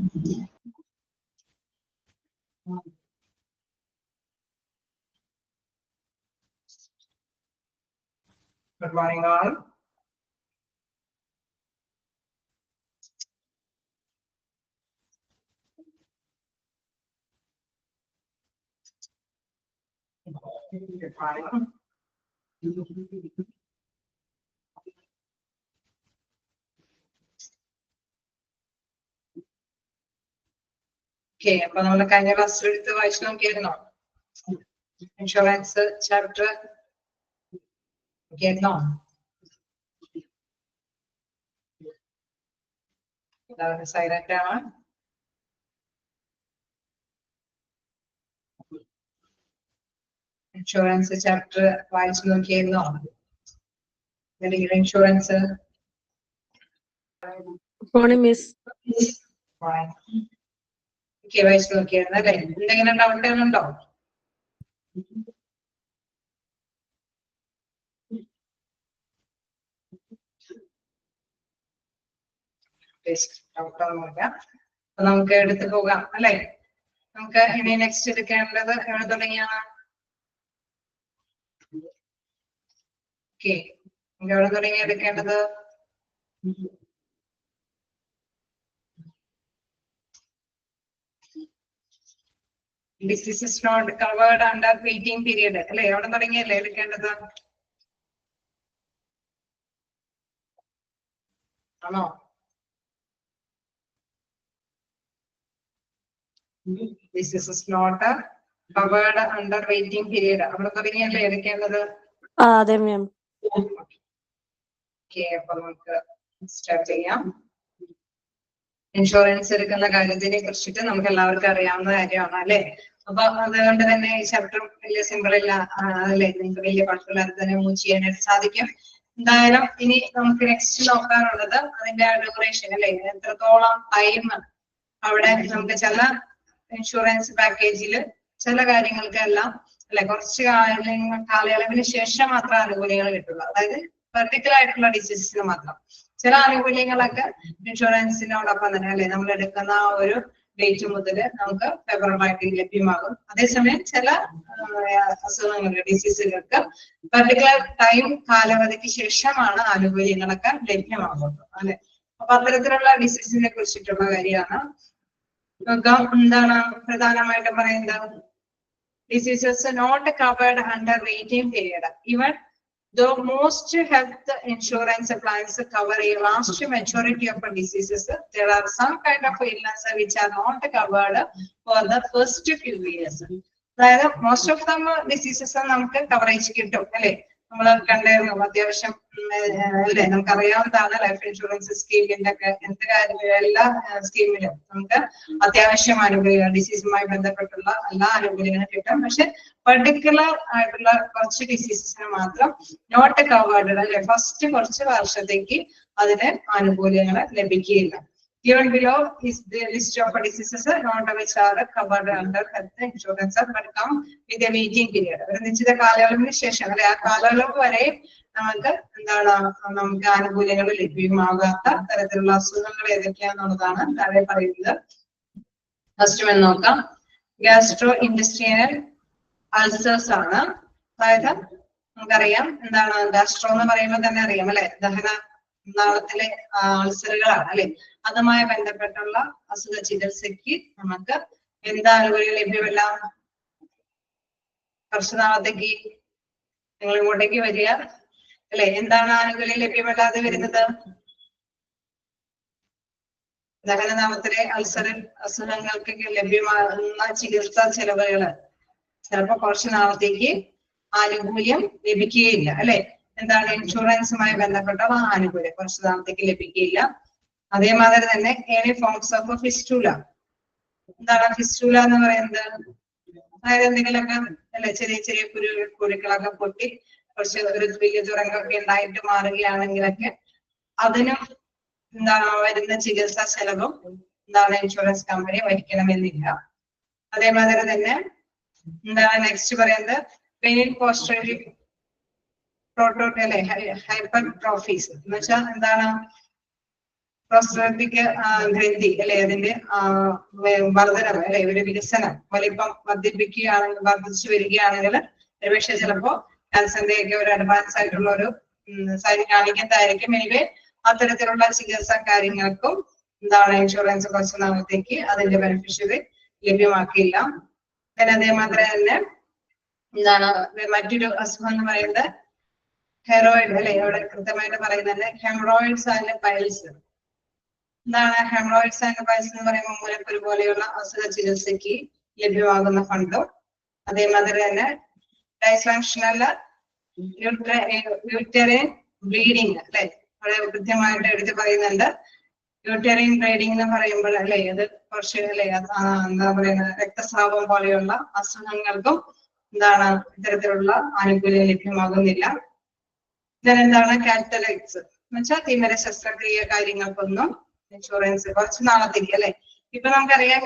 Good morning all. Good morning. Okay, അപ്പോൾ നമ്മൾ കഴിഞ്ഞ ക്ലാസ്സിൽ എടുത്ത് വായിച്ചു നോക്കിയിരുന്നോ? Insurance chapter നോക്കിയിരുന്നോ? എല്ലാവരും സൈലന്റ് ആണ്. ഇൻഷുറൻസ് ചാപ്റ്റർ വായിച്ചു നോക്കിയിരുന്നോ? ഇൻഷുറൻസ് വായിച്ചു നോക്കിയായിരുന്നു അല്ലെ? എന്തെങ്കിലും ഡൗട്ടുകളുണ്ടോ? ഡൗട്ടൊന്നുമില്ല. അപ്പൊ നമുക്ക് എടുത്തു പോകാം അല്ലെ? നമുക്ക് ഇനി നെക്സ്റ്റ് എടുക്കേണ്ടത് എവിടെ തുടങ്ങിയാണ്? ഓക്കെ, നമുക്ക് എവിടെ തുടങ്ങി എടുക്കേണ്ടത്? Disease is not covered under waiting period. അല്ലെ? എവിടെ തുടങ്ങിയല്ലേ എടുക്കേണ്ടത്? ആണോ? Disease is not covered under waiting period. അവിടെ തുടങ്ങിയല്ലേ എടുക്കേണ്ടത്? അതെ മാം. ഓക്കെ, അപ്പൊ നമുക്ക് സ്റ്റാർട്ട് ചെയ്യാം. ഇൻഷുറൻസ് എടുക്കുന്ന കാര്യത്തിനെ കുറിച്ചിട്ട് നമുക്ക് എല്ലാവർക്കും അറിയാവുന്ന കാര്യമാണ് അല്ലെ? അപ്പൊ അതുകൊണ്ട് തന്നെ ഈ ചാപ്റ്റർ വലിയ സിമ്പിൾ ഇല്ല അല്ലെ? നിങ്ങൾക്ക് വലിയ കുഴപ്പമില്ലാതെ തന്നെ മൂവ് ചെയ്യാനായിട്ട് സാധിക്കും. എന്തായാലും ഇനി നമുക്ക് നെക്സ്റ്റ് നോക്കാനുള്ളത് അതിന്റെ ഡ്യൂറേഷൻ അല്ലെ? എത്രത്തോളം ടൈം അവിടെ നമുക്ക് ചില ഇൻഷുറൻസ് പാക്കേജിൽ ചില കാര്യങ്ങൾക്കെല്ലാം അല്ലെ കുറച്ച് കാലയളവിന് ശേഷം മാത്രം ആനുകൂല്യങ്ങൾ കിട്ടുള്ളൂ. അതായത് പെർട്ടിക്കുലർ ആയിട്ടുള്ള ഡിസീസസിന് മാത്രം. ചില ആനുകൂല്യങ്ങളൊക്കെ ഇൻഷുറൻസിനോടൊപ്പം തന്നെ അല്ലെ നമ്മൾ എടുക്കുന്ന ഒരു ഡേറ്റ് മുതൽ നമുക്ക് ഫേവറബിൾ ആയിട്ട് ലഭ്യമാകും. അതേസമയം ചില അസുഖങ്ങൾക്ക് ഡിസീസുകൾക്ക് പെർട്ടിക്കുലർ ടൈം കാലാവധിക്ക് ശേഷമാണ് ആനുകൂല്യങ്ങളൊക്കെ ലഭ്യമാകുന്നത് അല്ലെ? അപ്പൊ അത്തരത്തിലുള്ള ഡിസീസിനെ കുറിച്ചിട്ടുള്ള കാര്യമാണ് എന്താണ് പ്രധാനമായിട്ടും പറയുന്നത്. Diseases not covered under waiting period. Even though most health insurance plans cover a vast majority of diseases, there are some kind of illness which are not covered for the first few years. അതായത് most of them diseases നമുക്ക് coverage കിട്ടും അല്ലെ? നമ്മൾ കണ്ടായിരുന്നു അത്യാവശ്യം അല്ലെ? നമുക്കറിയാവുന്നതാണ് life insurance സ്കീമിന്റെ ഒക്കെ എന്ത് കാര്യം എല്ലാ സ്കീമിലും നമുക്ക് അത്യാവശ്യം ആനുകൂല്യങ്ങൾ ഡിസീസുമായി ബന്ധപ്പെട്ടുള്ള എല്ലാ ആനുകൂല്യങ്ങളും കിട്ടും. പക്ഷെ പെർട്ടിക്കുലർ ആയിട്ടുള്ള കുറച്ച് ഡിസീസസിന് മാത്രം നോട്ട് കവേർഡ് അല്ലെ? ഫസ്റ്റ് കുറച്ച് വർഷത്തേക്ക് അതിന് ആനുകൂല്യങ്ങൾ ലഭിക്കുകയില്ല. Given below is the list of diseases not which are covered under health insurance but come with a waiting period. ഒരു നിശ്ചിത കാലയളവിന് ശേഷം അല്ലെ? ആ കാലയളവ് വരെ നമുക്ക് എന്താണ് നമുക്ക് ആനുകൂല്യങ്ങൾ ലഭ്യമാകാത്ത തരത്തിലുള്ള അസുഖങ്ങൾ ഏതൊക്കെയാണെന്നുള്ളതാണ് താഴെ പറയുന്നത്. ഫസ്റ്റ് വൺ നോക്കാം. ഗ്യാസ്ട്രോ ഇൻഡസ്ട്രിയൽ അൾസേഴ്സ് ആണ്. അതായത് നമുക്കറിയാം എന്താണ് ഗാസ്ട്രോ എന്ന് പറയുമ്പോൾ തന്നെ അറിയാം അല്ലെ? നാളത്തിലെ അൾസറുകളാണ് അല്ലെ? അതുമായി ബന്ധപ്പെട്ടുള്ള അസുഖ ചികിത്സയ്ക്ക് നമുക്ക് എന്താ ആനുകൂല്യം ലഭ്യമല്ല? കുറച്ചു നാളത്തേക്ക് നിങ്ങൾ ഇങ്ങോട്ടേക്ക് വരിക അല്ലെ? എന്താണ് ആനുകൂല്യം ലഭ്യമല്ലാതെ വരുന്നത്? ദഹനനാളത്തിലെ അസുഖങ്ങൾക്ക് ലഭ്യമാകുന്ന ചികിത്സാ ചെലവുകള് ചിലപ്പോ കുറച്ചു നാളത്തേക്ക് ആനുകൂല്യം ലഭിക്കുകയില്ല അല്ലെ? എന്താണ് ഇൻഷുറൻസുമായി ബന്ധപ്പെട്ട ആനുകൂല്യം കുറച്ചു നാളത്തേക്ക് ലഭിക്കുകയില്ല. അതേമാതിരി തന്നെ എനി ഫോംസ് ഓഫ് ഫിസ്റ്റുല. എന്താണ് ഫിസ്റ്റുല എന്ന് പറയുന്നത്? അതായത് എന്തെങ്കിലുമൊക്കെ അല്ലെ ചെറിയ ചെറിയ കുരുക്കളൊക്കെ പൊട്ടി കുറച്ച് ഒരു വലിയ തുറങ്ങൊക്കെ ഉണ്ടായിട്ട് മാറുകയാണെങ്കിലൊക്കെ അതിനും എന്താണ് വരുന്ന ചികിത്സാ ചെലവും എന്താണ് ഇൻഷുറൻസ് കമ്പനി വഹിക്കണമെന്നില്ല. അതേമാതിരി തന്നെ എന്താണ് നെക്സ്റ്റ് പറയുന്നത് പെനിൽ പോസ്റ്ററി പ്രോട്ടോട്ട് അല്ലെ? ഹൈപ്പർ ട്രോഫീസ് എന്ന് വെച്ചാൽ എന്താണ് പ്രോസ്റ്റേറ്റിക് ഗ്രന്ഥി അല്ലെ അതിന്റെ വർധനവ് അല്ലെ ഒരു വികസനം വലിപ്പം വർദ്ധിച്ചു വരികയാണെങ്കിൽ ഒരുപക്ഷെ ചിലപ്പോ ക്യാൻസറിന്റെ ഒക്കെ ഒരു അഡ്വാൻസ് ആയിട്ടുള്ള ഒരു സൈൻ കാണിക്കുന്നതായിരിക്കും. എനിവേ അത്തരത്തിലുള്ള ചികിത്സാ കാര്യങ്ങൾക്കും എന്താണ് ഇൻഷുറൻസ് കുറച്ച് നാളത്തേക്ക് അതിന്റെ ബെനിഫിഷ്യറി ലഭ്യമാക്കിയില്ല. പിന്നെ അതേമാത്രം തന്നെ എന്താണ് മറ്റൊരു അസുഖം എന്ന് പറയുന്നത് ഹെറോയിഡ് അല്ലെ അവിടെ കൃത്യമായിട്ട് പറയുന്നത് ഹെമറോയിഡ്സ് ആൻഡ് പൈൽസ്. എന്താണ് ഹെമറോയിഡ്സ് ആൻഡ് പൈൽസ് എന്ന് പറയുമ്പോൾ മൂലക്കുരു പോലെയുള്ള അസുഖ ചികിത്സയ്ക്ക് ലഭ്യമാകുന്ന ഫണ്ടും അതേമാതിരി തന്നെ ഡൈസ്ഫങ്ഷണൽ യൂട്ടറിൻ ബ്ലീഡിങ് അല്ലെ അവിടെ കൃത്യമായിട്ട് എടുത്ത് പറയുന്നുണ്ട്. യൂട്ടറിൻ ബ്ലീഡിങ് എന്ന് പറയുമ്പോൾ അല്ലെ അത് കുറച്ച് അല്ലെ എന്താ പറയുന്നത് രക്തസ്രാവം പോലെയുള്ള അസുഖങ്ങൾക്കും എന്താണ് ഇത്തരത്തിലുള്ള ആനുകൂല്യം ലഭ്യമാകുന്നില്ല. ഇതെന്താണ് കാറ്റലൈറ്റ്സ് എന്ന് വെച്ചാൽ തിമിര ശസ്ത്രക്രിയ കാര്യങ്ങൾക്കൊന്നും ഇൻഷുറൻസ് കുറച്ച് നാളത്തേക്ക് അല്ലെ. ഇപ്പൊ നമുക്കറിയാം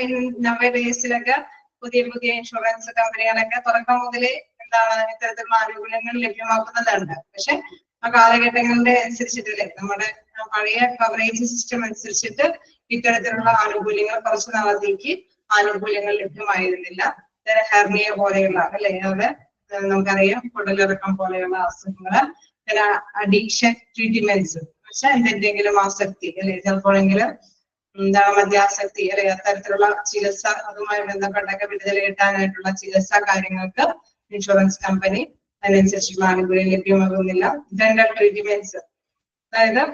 നമ്മുടെ ബേസിലൊക്കെ പുതിയ പുതിയ ഇൻഷുറൻസ് കമ്പനികളൊക്കെ തുടക്കം മുതലേ എന്താണ് ഇത്തരത്തിലുള്ള ആനുകൂല്യങ്ങൾ ലഭ്യമാക്കുന്നുണ്ട്. പക്ഷെ ആ കാലഘട്ടങ്ങളുടെ അനുസരിച്ചിട്ടല്ലേ നമ്മുടെ പഴയ കവറേജ് സിസ്റ്റം അനുസരിച്ചിട്ട് ഇത്തരത്തിലുള്ള ആനുകൂല്യങ്ങൾ കുറച്ച് നാളത്തേക്ക് ആനുകൂല്യങ്ങൾ ലഭ്യമായിരുന്നില്ല. ഹെർണിയ പോലെയുള്ള അല്ലെ അവിടെ നമുക്കറിയാം കുടലിറക്കം പോലെയുള്ള അസുഖങ്ങള് പിന്നെ അഡിക്ഷൻ ട്രീറ്റ്മെന്റ്സ് പക്ഷെ എന്തെങ്കിലും ആസക്തി അല്ലെ ചിലപ്പോഴെങ്കിലും എന്താണ് മദ്യാസക്തി അല്ലെ അത്തരത്തിലുള്ള ചികിത്സ അതുമായി ബന്ധപ്പെട്ടൊക്കെ വിടുതൽ കിട്ടാനായിട്ടുള്ള ചികിത്സാ കാര്യങ്ങൾക്ക് ഇൻഷുറൻസ് കമ്പനി അതിനനുസരിച്ചുള്ള ആനുകൂല്യം ലഭ്യമാകുന്നില്ല. ഡെന്റൽ ട്രീറ്റ്മെന്റ്സ് അതായത്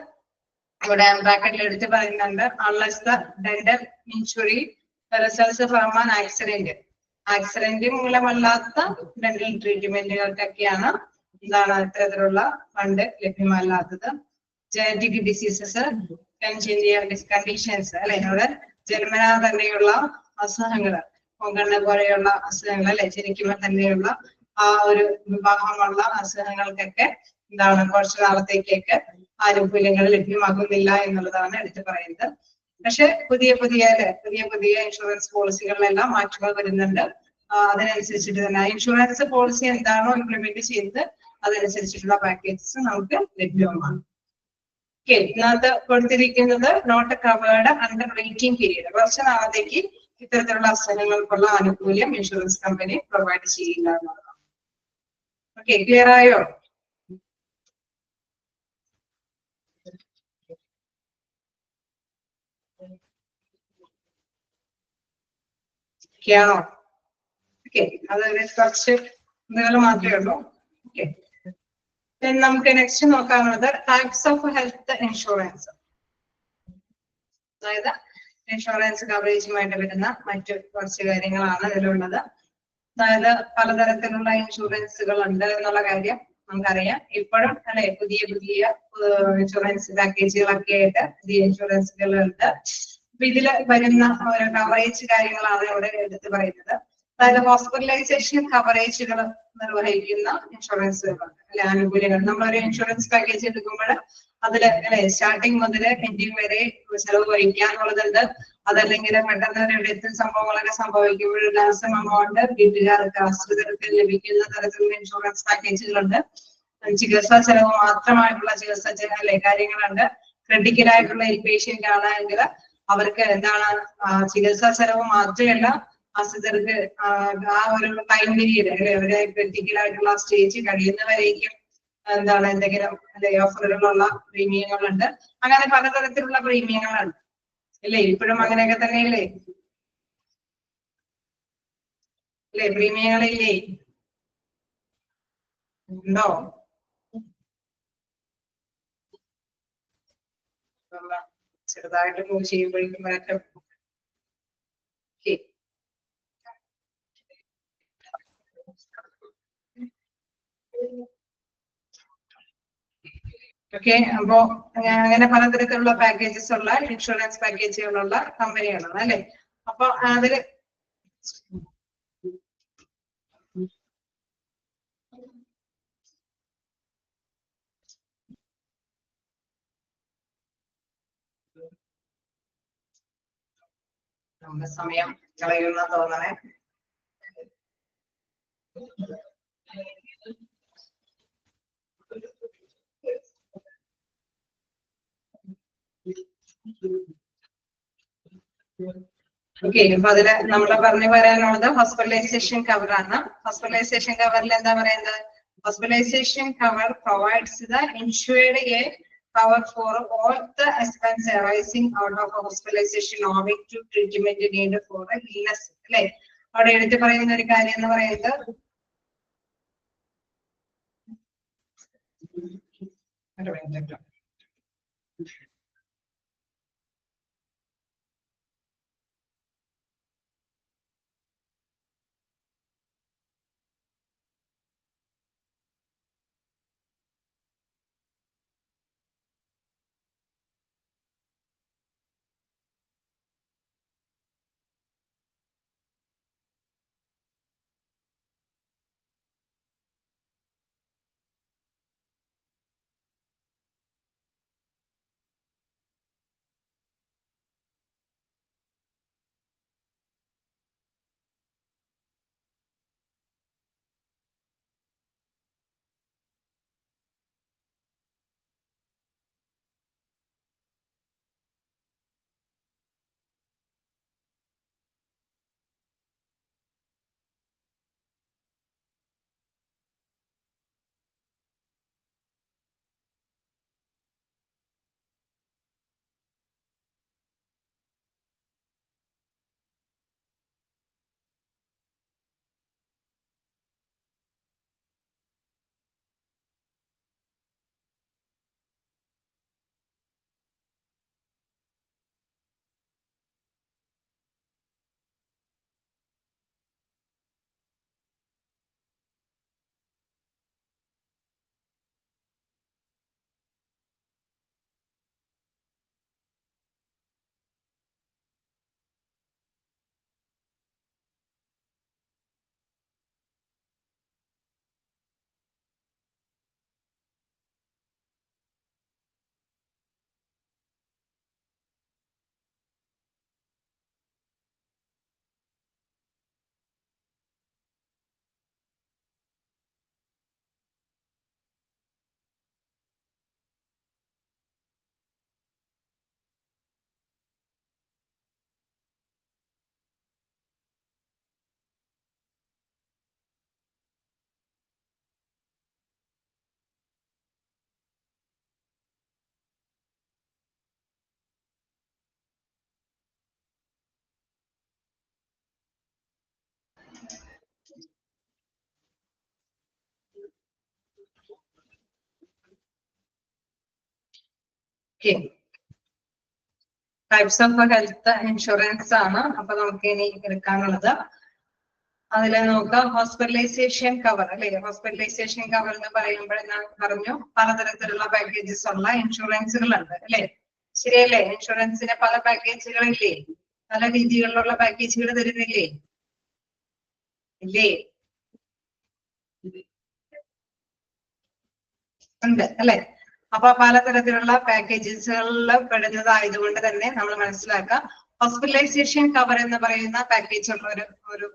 ഇവിടെ ബ്രാക്കറ്റിൽ എടുത്ത് പറയുന്നുണ്ട് unless the dental injury results from an accident മൂലമല്ലാത്ത ഡെന്റൽ ട്രീറ്റ്മെന്റുകൾക്കൊക്കെയാണ് എന്താണ് ഇത്തരത്തിലുള്ള ഫണ്ട് ലഭ്യമല്ലാത്തത്. ജനറ്റിക് ഡിസീസസ് കണ്ടീഷൻസ് അല്ലെ ഇവിടെ ജന്മനാ തന്നെയുള്ള അസുഖങ്ങള് പൊങ്കണ്ണ പോലെയുള്ള അസുഖങ്ങൾ അല്ലെ ജനിക്കുമ്പോൾ തന്നെയുള്ള ആ ഒരു വിഭാഗമുള്ള അസുഖങ്ങൾക്കൊക്കെ എന്താണ് കുറച്ചു നാളത്തേക്കൊക്കെ ആനുകൂല്യങ്ങൾ ലഭ്യമാകുന്നില്ല എന്നുള്ളതാണ് എടുത്തു പറയുന്നത്. പക്ഷെ പുതിയ പുതിയ ഇൻഷുറൻസ് പോളിസികളിലെല്ലാം മാറ്റങ്ങൾ വരുന്നുണ്ട്. അതിനനുസരിച്ചിട്ട് തന്നെ ഇൻഷുറൻസ് പോളിസി എന്താണോ ഇംപ്ലിമെന്റ് ചെയ്തത് അതനുസരിച്ചിട്ടുള്ള പാക്കേജസ് നമുക്ക് ലഭ്യമാണ്. ഇതിനകത്ത് കൊടുത്തിരിക്കുന്നത് not covered under waiting period കുറച്ച് നാളത്തേക്ക് ഇത്തരത്തിലുള്ള അസുഖങ്ങൾക്കുള്ള ആനുകൂല്യം ഇൻഷുറൻസ് കമ്പനി പ്രൊവൈഡ് ചെയ്യില്ല എന്നുള്ളതാണ്. ഓക്കെ, ക്ലിയർ ആയോ? ഓക്കെയാണോ? ഓക്കെ, അത് കുറച്ച് ഇതുകൾ മാത്രമേ ഉള്ളൂ. ഓക്കെ, നമുക്ക് നെക്സ്റ്റ് നോക്കാനുള്ളത് ടൈപ്സ് ഓഫ് ഹെൽത്ത് ഇൻഷുറൻസ്. അതായത് ഇൻഷുറൻസ് കവറേജുമായിട്ട് വരുന്ന മറ്റു കുറച്ച് കാര്യങ്ങളാണ് ഇതിലുള്ളത്. അതായത് പലതരത്തിലുള്ള ഇൻഷുറൻസുകൾ ഉണ്ട് എന്നുള്ള കാര്യം നമുക്കറിയാം. ഇപ്പോഴും അല്ലെ പുതിയ ഇൻഷുറൻസ് പാക്കേജുകളൊക്കെ ആയിട്ട് പുതിയ ഇൻഷുറൻസുകളുണ്ട്. അപ്പൊ ഇതില് വരുന്ന ഓരോ കവറേജ് കാര്യങ്ങളാണ് ഇവിടെ എടുത്ത് പറയുന്നത്. അതായത് ഹോസ്പിറ്റലൈസേഷൻ കവറേജുകൾ നിർവഹിക്കുന്ന ഇൻഷുറൻസുകളുണ്ട് അല്ലെ ആനുകൂല്യങ്ങൾ. നമ്മളൊരു ഇൻഷുറൻസ് പാക്കേജ് എടുക്കുമ്പോൾ അതില് അല്ലെ സ്റ്റാർട്ടിങ് മുതൽ എൻഡിങ് വരെ ചെലവ് വഹിക്കാനുള്ളതുണ്ട്. അതല്ലെങ്കിൽ പെട്ടെന്ന് ഒരു ഡെത്ത് സംഭവങ്ങളൊക്കെ സംഭവിക്കുമ്പോൾ ലാസം എമൗണ്ട് വീട്ടുകാർക്ക് ആശ്രിതർക്ക് ലഭിക്കുന്ന തരത്തിലുള്ള ഇൻഷുറൻസ് പാക്കേജുകളുണ്ട്. ചികിത്സാ ചെലവ് മാത്രമായിട്ടുള്ള ചികിത്സാ അല്ലെ കാര്യങ്ങളുണ്ട്. ക്രിട്ടിക്കലായിട്ടുള്ള ഈ പേഷ്യന്റ് ആണെങ്കിൽ അവർക്ക് എന്താണ് ചികിത്സാ ചെലവ് മാത്രമല്ല ആശ്രിതർക്ക് ആ ഒരു ടൈം പീരീഡ് അല്ലെ അവരെ ക്രിട്ടിക്കലായിട്ടുള്ള സ്റ്റേജ് കഴിയുന്നവരേക്കും എന്താണ് എന്തെങ്കിലും അല്ലെ ഓഫറുകളുള്ള പ്രീമിയങ്ങളുണ്ട്. അങ്ങനെ പലതരത്തിലുള്ള പ്രീമിയങ്ങളുണ്ട് അല്ലേ? ഇപ്പോഴും അങ്ങനെയൊക്കെ തന്നെയല്ലേ? അല്ലെ പ്രീമിയങ്ങളില്ലേ? ഉണ്ടോ? ചെറുതായിട്ട് മൂവ് ചെയ്യുമ്പോഴേക്കും മാറ്റം. ഓക്കെ, അപ്പോ അങ്ങനെ പലതരത്തിലുള്ള പാക്കേജസ് ഉള്ള ഇൻഷുറൻസ് പാക്കേജുകളുള്ള കമ്പനികളാണ് അല്ലെ. അപ്പൊ അതില് നമ്മുടെ സമയം കളയുന്ന തോന്നണേ. ഓക്കെ, അപ്പൊ അതില് നമ്മൾ പറഞ്ഞു വരാനുള്ളത് ഹോസ്പിറ്റലൈസേഷൻ കവർ ആണ്. ഹോസ്പിറ്റലൈസേഷൻ കവറിൽ എന്താ പറയുന്നത്? Hospitalisation cover provides the insured a cover for all the expense arising out of hospitalization owing to treatment need for a illness. അല്ലെ, അവിടെ എടുത്ത് പറയുന്ന ഒരു കാര്യം എന്ന് പറയുന്നത് ടൈപ്സ് ഓഫ് ഹെൽത്ത് ഇൻഷുറൻസ് ആണ്. അപ്പൊ നമുക്ക് ഇനി എടുക്കാനുള്ളത് അതിലെ നോക്കാം. ഹോസ്പിറ്റലൈസേഷൻ കവർ അല്ലെ, ഹോസ്പിറ്റലൈസേഷൻ കവർ എന്ന് പറയുമ്പോൾ ഞാൻ പറഞ്ഞു പലതരത്തിലുള്ള പാക്കേജസ് ഉള്ള ഇൻഷുറൻസുകൾ ഉണ്ട് അല്ലെ, ശരിയല്ലേ? ഇൻഷുറൻസിന് പല പാക്കേജുകളില്ലേ, പല രീതികളിലുള്ള പാക്കേജുകൾ തരുന്നില്ലേ, ഇല്ലേ? ഉണ്ട് അല്ലെ. അപ്പൊ പലതരത്തിലുള്ള പാക്കേജസുകളിൽ പെടുന്നതായതുകൊണ്ട് തന്നെ നമ്മൾ മനസ്സിലാക്കാം ഹോസ്പിറ്റലൈസേഷൻ കവർ എന്ന് പറയുന്ന പാക്കേജ് ഉള്ള ഒരു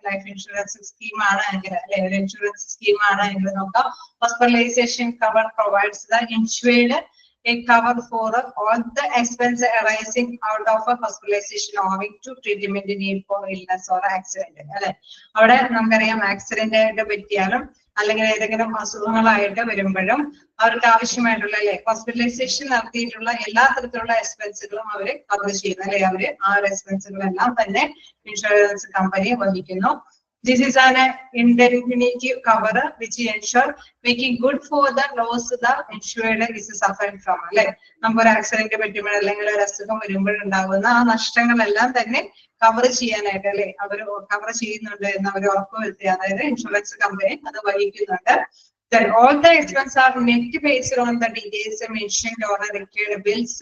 ലൈഫ് ഇൻഷുറൻസ് സ്കീമാണ് എങ്കിൽ അല്ലെ, ഒരു ഇൻഷുറൻസ് സ്കീമാണ് എങ്കിൽ നോക്കാം. Hospitalisation cover provides the insured a cover for all the expense arising out of a hospitalization owing to treatment need for illness or accident. അല്ലെ, അവിടെ നമുക്കറിയാം ആക്സിഡന്റ് ആയിട്ട് പറ്റിയാലും അല്ലെങ്കിൽ ഏതെങ്കിലും അസുഖങ്ങളായിട്ട് വരുമ്പോഴും അവർക്ക് ആവശ്യമായിട്ടുള്ള അല്ലെ ഹോസ്പിറ്റലൈസേഷൻ നടത്തിയിട്ടുള്ള എല്ലാ തരത്തിലുള്ള എക്സ്പെൻസുകളും അവര് കവർ ചെയ്യുന്നു അല്ലെ, അവര് ആ ഒരു എക്സ്പെൻസുകളെല്ലാം തന്നെ ഇൻഷുറൻസ് കമ്പനി വഹിക്കുന്നു. This is an indemnity cover which ensure making good for the loss the insured is suffering from. അല്ലെ, നമുക്കൊരു ആക്സിഡന്റ് പറ്റുമ്പോൾ അല്ലെങ്കിൽ ഒരു അസുഖം വരുമ്പോഴുണ്ടാകുന്ന ആ നഷ്ടങ്ങളെല്ലാം തന്നെ കവർ ചെയ്യാനായിട്ട് അല്ലെ അവർ കവർ ചെയ്യുന്നുണ്ട് എന്ന് അവർ ഉറപ്പുവരുത്തുക, അതായത് ഇൻഷുറൻസ് കമ്പനി അത് വഹിക്കുന്നുണ്ട്. Then all the expenses are net based on the details mentioned on the required bills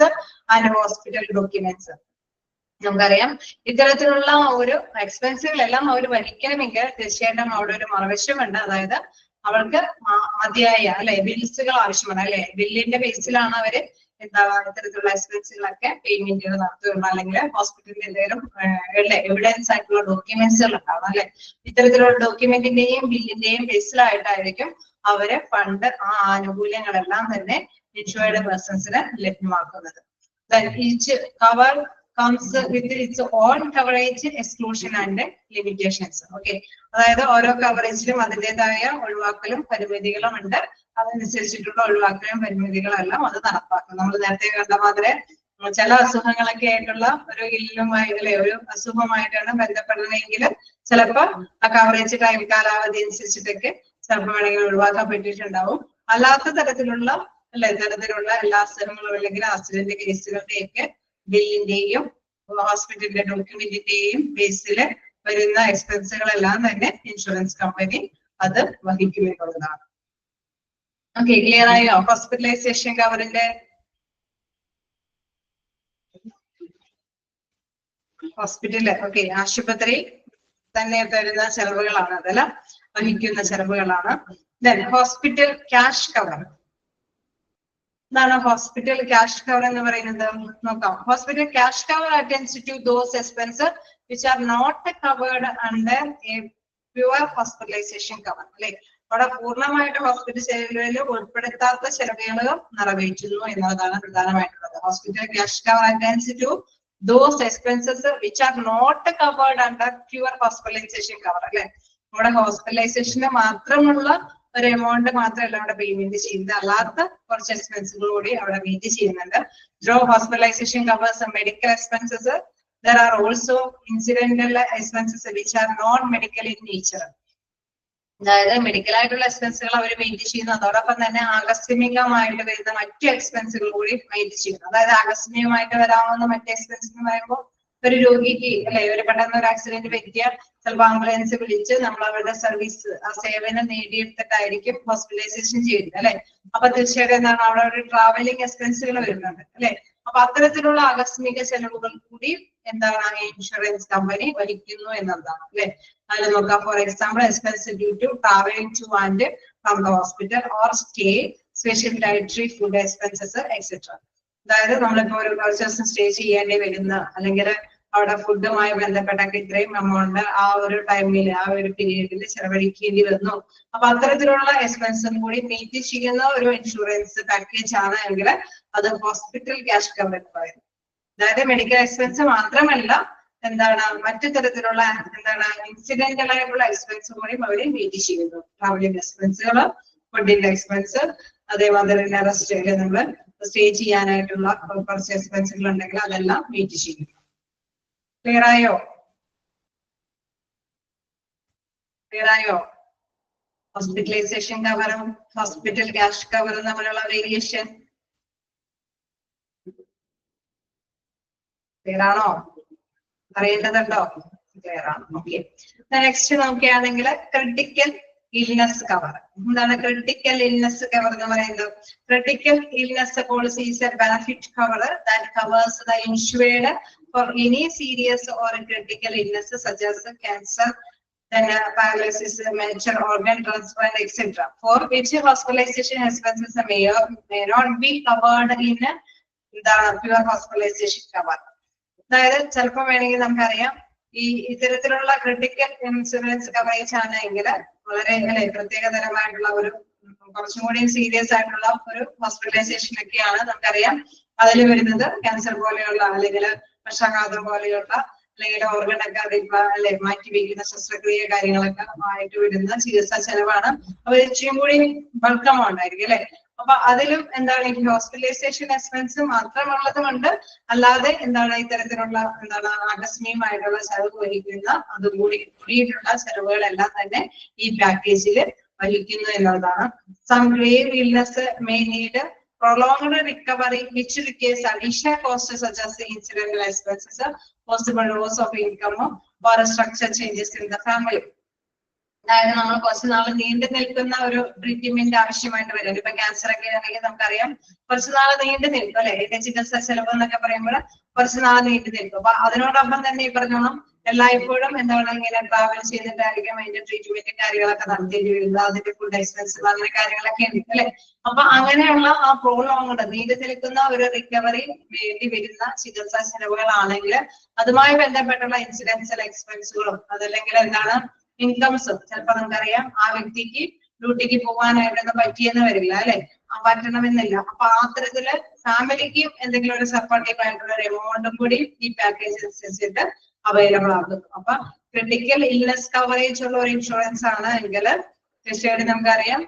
and hospital documents. നമുക്കറിയാം ഇത്തരത്തിലുള്ള ഒരു എക്സ്പെൻസുകളെല്ലാം അവർ വഹിക്കണമെങ്കിൽ തീർച്ചയായിട്ടും അവിടെ ഒരു മറുവശമുണ്ട്, അതായത് അവർക്ക് മതിയായ അല്ലെ ബിൽസുകൾ ആവശ്യമാണ് അല്ലെ, ബില്ലിന്റെ ബേസിലാണ് അവര് എന്താ ഇത്തരത്തിലുള്ള എക്സ്പെൻസുകളൊക്കെ പേയ്മെന്റുകൾ നടത്തുകയുള്ളൂ, അല്ലെങ്കിൽ ഹോസ്പിറ്റലിൽ എന്തെങ്കിലും എവിഡൻസ് ആയിട്ടുള്ള ഡോക്യുമെന്റ്സുകൾ ഉണ്ടാവും അല്ലെ. ഇത്തരത്തിലുള്ള ഡോക്യുമെന്റിന്റെയും ബില്ലിന്റെയും ബേസിലായിട്ടായിരിക്കും അവര് ഫണ്ട് ആ ആനുകൂല്യങ്ങളെല്ലാം തന്നെ ഇൻഷുർഡ് പേഴ്സൺസിന് ലഭ്യമാക്കുന്നത്. Then each cover comes with its own coverage, exclusion and limitations. Okay, അതായത് ഓരോ കവറേജിലും അതിൻ്റെതായ ഒഴിവാക്കലും പരിമിതികളും ഉണ്ട്. അതനുസരിച്ചിട്ടുള്ള ഒഴിവാക്കലും പരിമിതികളെല്ലാം അത് നടപ്പാക്കും. നമ്മൾ നേരത്തെ കണ്ട മാതിരി ചില അസുഖങ്ങളൊക്കെ ആയിട്ടുള്ള ഒരു ഇല്ലുമായി അല്ലെ ഒരു അസുഖമായിട്ടാണ് ബന്ധപ്പെടുന്നതെങ്കിൽ ചിലപ്പോൾ ആ കവറേജ് ടൈം കാലാവധി അനുസരിച്ചിട്ടൊക്കെ ചിലപ്പോൾ വേണമെങ്കിൽ ഒഴിവാക്കപ്പെട്ടിട്ടുണ്ടാവും. അല്ലാത്ത തരത്തിലുള്ള തരത്തിലുള്ള എല്ലാ അസുഖങ്ങളും അല്ലെങ്കിൽ ആക്സിഡന്റ് കേസുകളുടെയൊക്കെ ബില്ലിന്റെയും ഹോസ്പിറ്റലിന്റെ ഡോക്യുമെന്റിന്റെയും ബേസില് വരുന്ന എക്സ്പെൻസുകളെല്ലാം തന്നെ ഇൻഷുറൻസ് കമ്പനി അത് വഹിക്കുമെന്നുള്ളതാണ്. ഓക്കെ, ക്ലിയർ ആയോ? ഹോസ്പിറ്റലൈസേഷൻ കവറിന്റെ ഹോസ്പിറ്റല് ഓക്കെ ആശുപത്രി തന്നെ വരുന്ന ചെലവുകളാണ്, അതെല്ലാം വഹിക്കുന്ന ചെലവുകളാണ്. Then hospital cash cover. എന്താണ് ഹോസ്പിറ്റൽ ക്യാഷ് കവർ എന്ന് പറയുന്നത്? നോക്കാം. Hospital cash cover attends to those expense which are not covered under a pure hospitalisation cover. അല്ലെ, അവിടെ പൂർണ്ണമായിട്ട് ഹോസ്പിറ്റൽ ചെലവുകളിൽ ഉൾപ്പെടുത്താത്ത ചെലവുകൾ നിറവേറ്റുന്നു എന്നുള്ളതാണ് പ്രധാനമായിട്ടുള്ളത്. Hospital cash cover attends to those expenses which are not covered under pure hospitalization cover. അല്ലെ, നമ്മുടെ ഹോസ്പിറ്റലൈസേഷന് മാത്രമുള്ള ഒരു എമൗണ്ട് മാത്രമല്ല അവിടെ പേയ്മെന്റ് ചെയ്യുന്നത്, അല്ലാത്ത കുറച്ച് എക്സ്പെൻസുകൾ കൂടി അവിടെ മീറ്റ് ചെയ്യുന്നുണ്ട്. Though hospitalization covers medical expenses, there are also incidental expenses which are non-medical in nature. അതായത് മെഡിക്കൽ ആയിട്ടുള്ള എക്സ്പെൻസുകൾ അവർ മീറ്റ് ചെയ്യുന്നു, അതോടൊപ്പം തന്നെ ആകസ്മികമായിട്ട് വരുന്ന മറ്റു എക്സ്പെൻസുകൾ കൂടി മീറ്റ് ചെയ്യുന്നു. അതായത് ആകസ്മികമായിട്ട് വരാവുന്ന മറ്റു എക്സ്പെൻസ് എന്ന് പറയുമ്പോൾ ഒരു രോഗിക്ക് അല്ലെ ഒരു പെട്ടെന്ന് ഒരു ആക്സിഡന്റ് പറ്റിയാൽ ചിലപ്പോൾ ആംബുലൻസ് വിളിച്ച് നമ്മൾ അവരുടെ സർവീസ് ആ സേവനം നേടിയെടുത്തിട്ടായിരിക്കും ഹോസ്പിറ്റലൈസേഷൻ ചെയ്യുന്നത് അല്ലെ. അപ്പൊ തീർച്ചയായിട്ടും എന്താണ് അവിടെ ഒരു ട്രാവലിംഗ് എക്സ്പെൻസുകൾ വരുന്നുണ്ട് അല്ലെ. അപ്പൊ അത്തരത്തിലുള്ള ആകസ്മിക ചെലവുകൾ കൂടി എന്താണ് ഇൻഷുറൻസ് കമ്പനി വഹിക്കുന്നു എന്നതാണ് അല്ലെ. അതിൽ നോക്കാം, for example expense due to travelling to and from the hospital or stay, special dietary food expenses etcetera. അതായത് നമ്മളിപ്പോ ഒരു കുറച്ച് ദിവസം സ്റ്റേ ചെയ്യേണ്ടി വരുന്ന അല്ലെങ്കിൽ അവിടെ ഫുഡുമായി ബന്ധപ്പെട്ടൊക്കെ ഇത്രയും എമൗണ്ട് ആ ഒരു ടൈമിൽ ആ ഒരു പീരീഡിൽ ചെലവഴിക്കേണ്ടി വന്നു. അപ്പൊ അത്തരത്തിലുള്ള എക്സ്പെൻസും കൂടി മീറ്റ് ചെയ്യുന്ന ഒരു ഇൻഷുറൻസ് പാക്കേജ് ആണ് എങ്കിൽ അത് ഹോസ്പിറ്റൽ ക്യാഷ് കവർ എന്ന് പറയുന്നത്. അതായത് മെഡിക്കൽ എക്സ്പെൻസ് മാത്രമല്ല എന്താണ് മറ്റു തരത്തിലുള്ള എന്താണ് ഇൻസിഡന്റൽ ആയിട്ടുള്ള എക്സ്പെൻസ് കൂടി അവര് മീറ്റ് ചെയ്യുന്നു. ട്രാവലിംഗ് എക്സ്പെൻസുകൾ, ഫുഡിന്റെ എക്സ്പെൻസ്, അതേമാതിരി തന്നെ റെസ്റ്റ് നമ്മൾ സ്റ്റേ ചെയ്യാനായിട്ടുള്ള കുറച്ച് എക്സ്പെൻസുകൾ ഉണ്ടെങ്കിൽ അതെല്ലാം മീറ്റ് ചെയ്യും. ക്ലിയർ ആയോ? ക്ലിയർ ആയോ? ഹോസ്പിറ്റലൈസേഷൻ കവറും ഹോസ്പിറ്റൽ ക്യാഷ് കവറും തമ്മിലുള്ള വേരിയേഷൻ ക്ലിയർ ആണോ? അറിയേണ്ടതുണ്ടോ? ക്ലിയർ ആണ്. ഓക്കെ, നെക്സ്റ്റ് നോക്കുകയാണെങ്കിൽ ക്രിട്ടിക്കൽ ഇൽനെസ് കവർ. എന്താണ് ക്രിട്ടിക്കൽ ഇൽനെസ് കവർ എന്ന് പറയുന്നത്? Critical illness policy is A benefit cover that covers the insured for any serious or critical illness such as cancer, then paralysis, major organ transplant, etc. for which hospitalization expenses may not be covered in the pure hospitalization cover. അതായത് ചിലപ്പോൾ വേണമെങ്കിൽ നമുക്കറിയാം ഈ ഇത്തരത്തിലുള്ള critical insurance coverage ആണെങ്കിൽ വളരെ അല്ലെ പ്രത്യേകതരമായിട്ടുള്ള ഒരു കുറച്ചും കൂടി സീരിയസ് ആയിട്ടുള്ള ഒരു ഹോസ്പിറ്റലൈസേഷൻ ഒക്കെയാണ് നമുക്കറിയാം. അതിൽ വരുന്നത് ക്യാൻസർ പോലെയുള്ള അല്ലെങ്കിൽ പക്ഷാഘാതം പോലെയുള്ള അല്ലെങ്കിൽ ഓർഗൻ ഒക്കെ അതിപ്പോ അല്ലെ മാറ്റിവെക്കുന്ന ശസ്ത്രക്രിയ കാര്യങ്ങളൊക്കെ ആയിട്ട് വരുന്ന ചികിത്സാ ചെലവാണ്. അപ്പൊ ഇച്ചിരി കൂടി ബൾക്ക് എമൗണ്ട് ആയിരിക്കും അല്ലെ. അപ്പൊ അതിലും എന്താണ് ഈ ഹോസ്പിറ്റലൈസേഷൻ എക്സ്പെൻസ് മാത്രമുള്ളതുകൊണ്ട് അല്ലാതെ എന്താണ് ഇത്തരത്തിലുള്ള എന്താണ് ആകസ്മികമായിട്ടുള്ള ചെലവ് വഹിക്കുന്ന കൂടിയിട്ടുള്ള ചെലവുകളെല്ലാം തന്നെ ഈ പാക്കേജിൽ വഹിക്കുന്നു എന്നുള്ളതാണ്. Some grave illness may need prolonged recovery which requires additional costs such as incidental expenses, possible loss of income or structure changes in the family. അതായത് നമ്മൾ കുറച്ച് നാൾ നീണ്ടു നിൽക്കുന്ന ഒരു ട്രീറ്റ്മെന്റ് ആവശ്യമായിട്ട് വരും. ഇപ്പൊ ക്യാൻസർ ഒക്കെ ആണെങ്കിൽ നമുക്കറിയാം കുറച്ച് നാൾ നീണ്ടു നിൽക്കും അല്ലെ. ഇതിന്റെ ചികിത്സ ചെലവ് എന്നൊക്കെ പറയുമ്പോൾ കുറച്ച് നാൾ നീണ്ടു നിൽക്കും. അപ്പൊ അതിനോടൊപ്പം തന്നെ ഈ പറഞ്ഞോണം എല്ലായ്പ്പോഴും എന്താണ് ഇങ്ങനെ ട്രാവൽ ചെയ്തിട്ടായിരിക്കും അതിന്റെ ട്രീറ്റ്മെന്റ് കാര്യങ്ങളൊക്കെ നടത്തേണ്ടി വരുന്നത്. അതിന്റെ ഫുഡ് എക്സ്പെൻസ് അങ്ങനെ കാര്യങ്ങളൊക്കെ ഉണ്ട് അല്ലെ. അപ്പൊ അങ്ങനെയുള്ള ആ പ്രോലോങ്ഡ് നീണ്ടു നിൽക്കുന്ന ഒരു റിക്കവറി വേണ്ടി വരുന്ന ചികിത്സാ ചെലവുകളാണെങ്കിൽ അതുമായി ബന്ധപ്പെട്ടുള്ള ഇൻസിഡൻഷ്യൽ എക്സ്പെൻസുകളും അതല്ലെങ്കിൽ എന്താണ് ഇൻകംസും ചിലപ്പോ നമുക്കറിയാം ആ വ്യക്തിക്ക് ഡ്യൂട്ടിക്ക് പോകാനായിട്ടൊന്നും പറ്റിയെന്ന് വരില്ല അല്ലെ. പറ്റണമെന്നില്ല. അപ്പൊ അത്തരത്തില് ഫാമിലിക്കും എന്തെങ്കിലും ഒരു സപ്പോർട്ടീവ് ആയിട്ടുള്ള ഒരു എമൗണ്ടും കൂടി ഈ പാക്കേജ് അനുസരിച്ചിട്ട് അവൈലബിൾ ആകുന്നു. അപ്പൊ ക്രിട്ടിക്കൽ ഇൽനെസ് കവറേജ് ഉള്ള ഒരു ഇൻഷുറൻസ് ആണ് എങ്കിൽ തീർച്ചയായിട്ടും നമുക്കറിയാം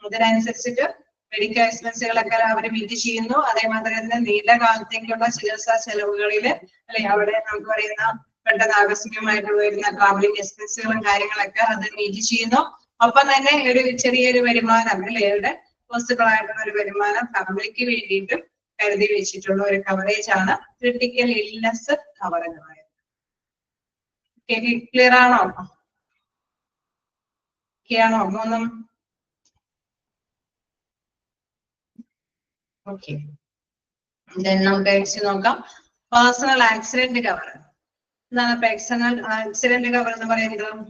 ഇതിനനുസരിച്ചിട്ട് മെഡിക്കൽ എക്സ്പെൻസുകളൊക്കെ അവർ മീറ്റ് ചെയ്യുന്നു. അതേമാതിരി തന്നെ നീണ്ടകാലത്തേക്കുള്ള ചികിത്സാ ചെലവുകളില് അല്ലെ അവിടെ നമുക്ക് പറയുന്ന പെട്ടെന്ന് ആകസ്മികമായിട്ട് വരുന്ന ട്രാവലിംഗ് എക്സ്പെൻസുകളും കാര്യങ്ങളൊക്കെ അത് മീറ്റ് ചെയ്യുന്നു. ഒപ്പം തന്നെ ഒരു ചെറിയൊരു വരുമാനം അല്ലെ അവരുടെ പോസിബിൾ ആയിട്ടുള്ള ഒരു വരുമാനം ഫാമിലിക്ക് വേണ്ടിയിട്ടും കരുതി വെച്ചിട്ടുള്ള ഒരു കവറേജ് ആണ് ക്രിട്ടിക്കൽ ഇൽനെസ് കവർ എന്ന് പറയുന്നത്. ക്ലിയർ ആണോ? ആണോ മൂന്നും? ഓക്കെ, നമുക്ക് നെക്സ്റ്റ് നോക്കാം. Personal accident cover. എന്താണ് പേഴ്സണൽ ആക്സിഡന്റ് കവർ എന്ന് പറയുന്നത്?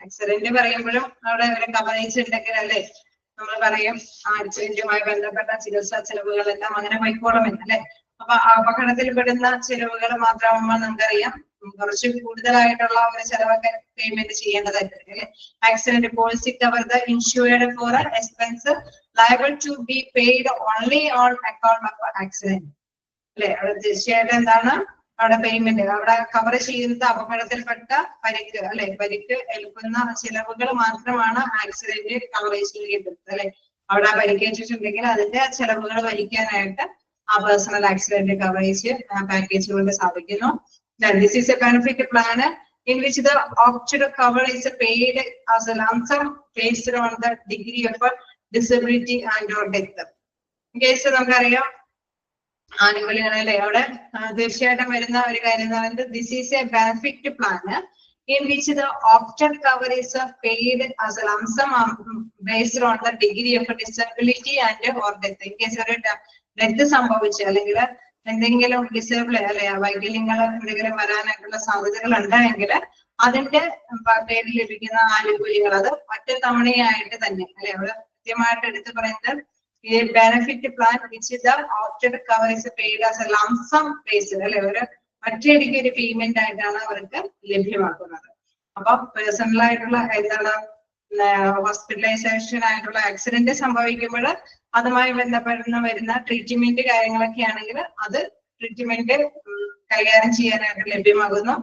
ആക്സിഡന്റ് പറയുമ്പോഴും അവിടെ ഒരു കവറേജ് ഉണ്ടെങ്കിൽ അല്ലേ നമ്മൾ പറയും ആക്സിഡന്റുമായി ബന്ധപ്പെട്ട ചികിത്സാ ചെലവുകളെല്ലാം അങ്ങനെ പോയിക്കോളുമെന്ന് അല്ലെ. അപ്പൊ അപകടത്തിൽ പെടുന്ന ചെലവുകൾ മാത്രമാകുമ്പോൾ നമുക്കറിയാം കുറച്ച് കൂടുതലായിട്ടുള്ള ഒരു ചെലവൊക്കെ പേയ്മെന്റ് ചെയ്യേണ്ടതായിട്ടുണ്ട് അല്ലെ. Accident policy cover the insured for expense liable to be paid only on account of accident അല്ലെ. അവിടെ തീർച്ചയായിട്ടും എന്താണ് അവിടെ പേയ്മെന്റ് അവിടെ കവർ ചെയ്യുന്നത് അപകടത്തിൽപ്പെട്ട പരിക്ക് അല്ലെ, പരിക്ക് ഏൽക്കുന്ന ചിലവുകൾ മാത്രമാണ് ആക്സിഡന്റ് കവറേജിൽ കിട്ടുന്നത് അല്ലെ. അവിടെ പരിക്കേറ്റിട്ടുണ്ടെങ്കിൽ അതിന്റെ ചെലവുകൾ വഹിക്കാനായിട്ട് ആ പേഴ്സണൽ ആക്സിഡന്റ് കവറേജ് പാക്കേജ് കൊണ്ട് സാധിക്കുന്നു. This is a benefit plan in which the opted cover is paid as a lump sum based on the degree of disability and or death. In case നമുക്കറിയാം ആനുകൂല്യങ്ങളല്ലേ അവിടെ തീർച്ചയായിട്ടും വരുന്ന ഒരു കാര്യം എന്ന് പറയുന്നത് this is a benefit plan in which the opted cover is paid as a lump sum based on the degree of disability and or death. In case ഒരു death സംഭവിച്ചു അല്ലെങ്കിൽ എന്തെങ്കിലും ഡിസേബിൾ അല്ലെ വൈകല്യങ്ങൾ എന്തെങ്കിലും വരാനായിട്ടുള്ള സാധ്യതകൾ ഉണ്ടായെങ്കിൽ അതിന്റെ പേരിൽ ലഭിക്കുന്ന ആനുകൂല്യങ്ങൾ അത് ഒറ്റത്തവണയായിട്ട് തന്നെ അല്ലെ അവിടെ കൃത്യമായിട്ട് എടുത്ത് പറയുന്നത് ഈ benefit plan which the opted cover is paid as A lump sum based അല്ലെ ഒരു ഒറ്റയടിക്ക് ഒരു പേയ്മെന്റ് ആയിട്ടാണ് അവർക്ക് ലഭ്യമാക്കുന്നത്. അപ്പൊ പേഴ്സണൽ ആയിട്ടുള്ള എന്താണ് ഹോസ്പിറ്റലൈസേഷൻ ആയിട്ടുള്ള ആക്സിഡന്റ് സംഭവിക്കുമ്പോൾ അതുമായി ബന്ധപ്പെടുന്ന വരുന്ന ട്രീറ്റ്മെന്റ് കാര്യങ്ങളൊക്കെ ആണെങ്കിൽ അത് ട്രീറ്റ്മെന്റ് കൈകാര്യം ചെയ്യാനായിട്ട് ലഭ്യമാകുന്നു.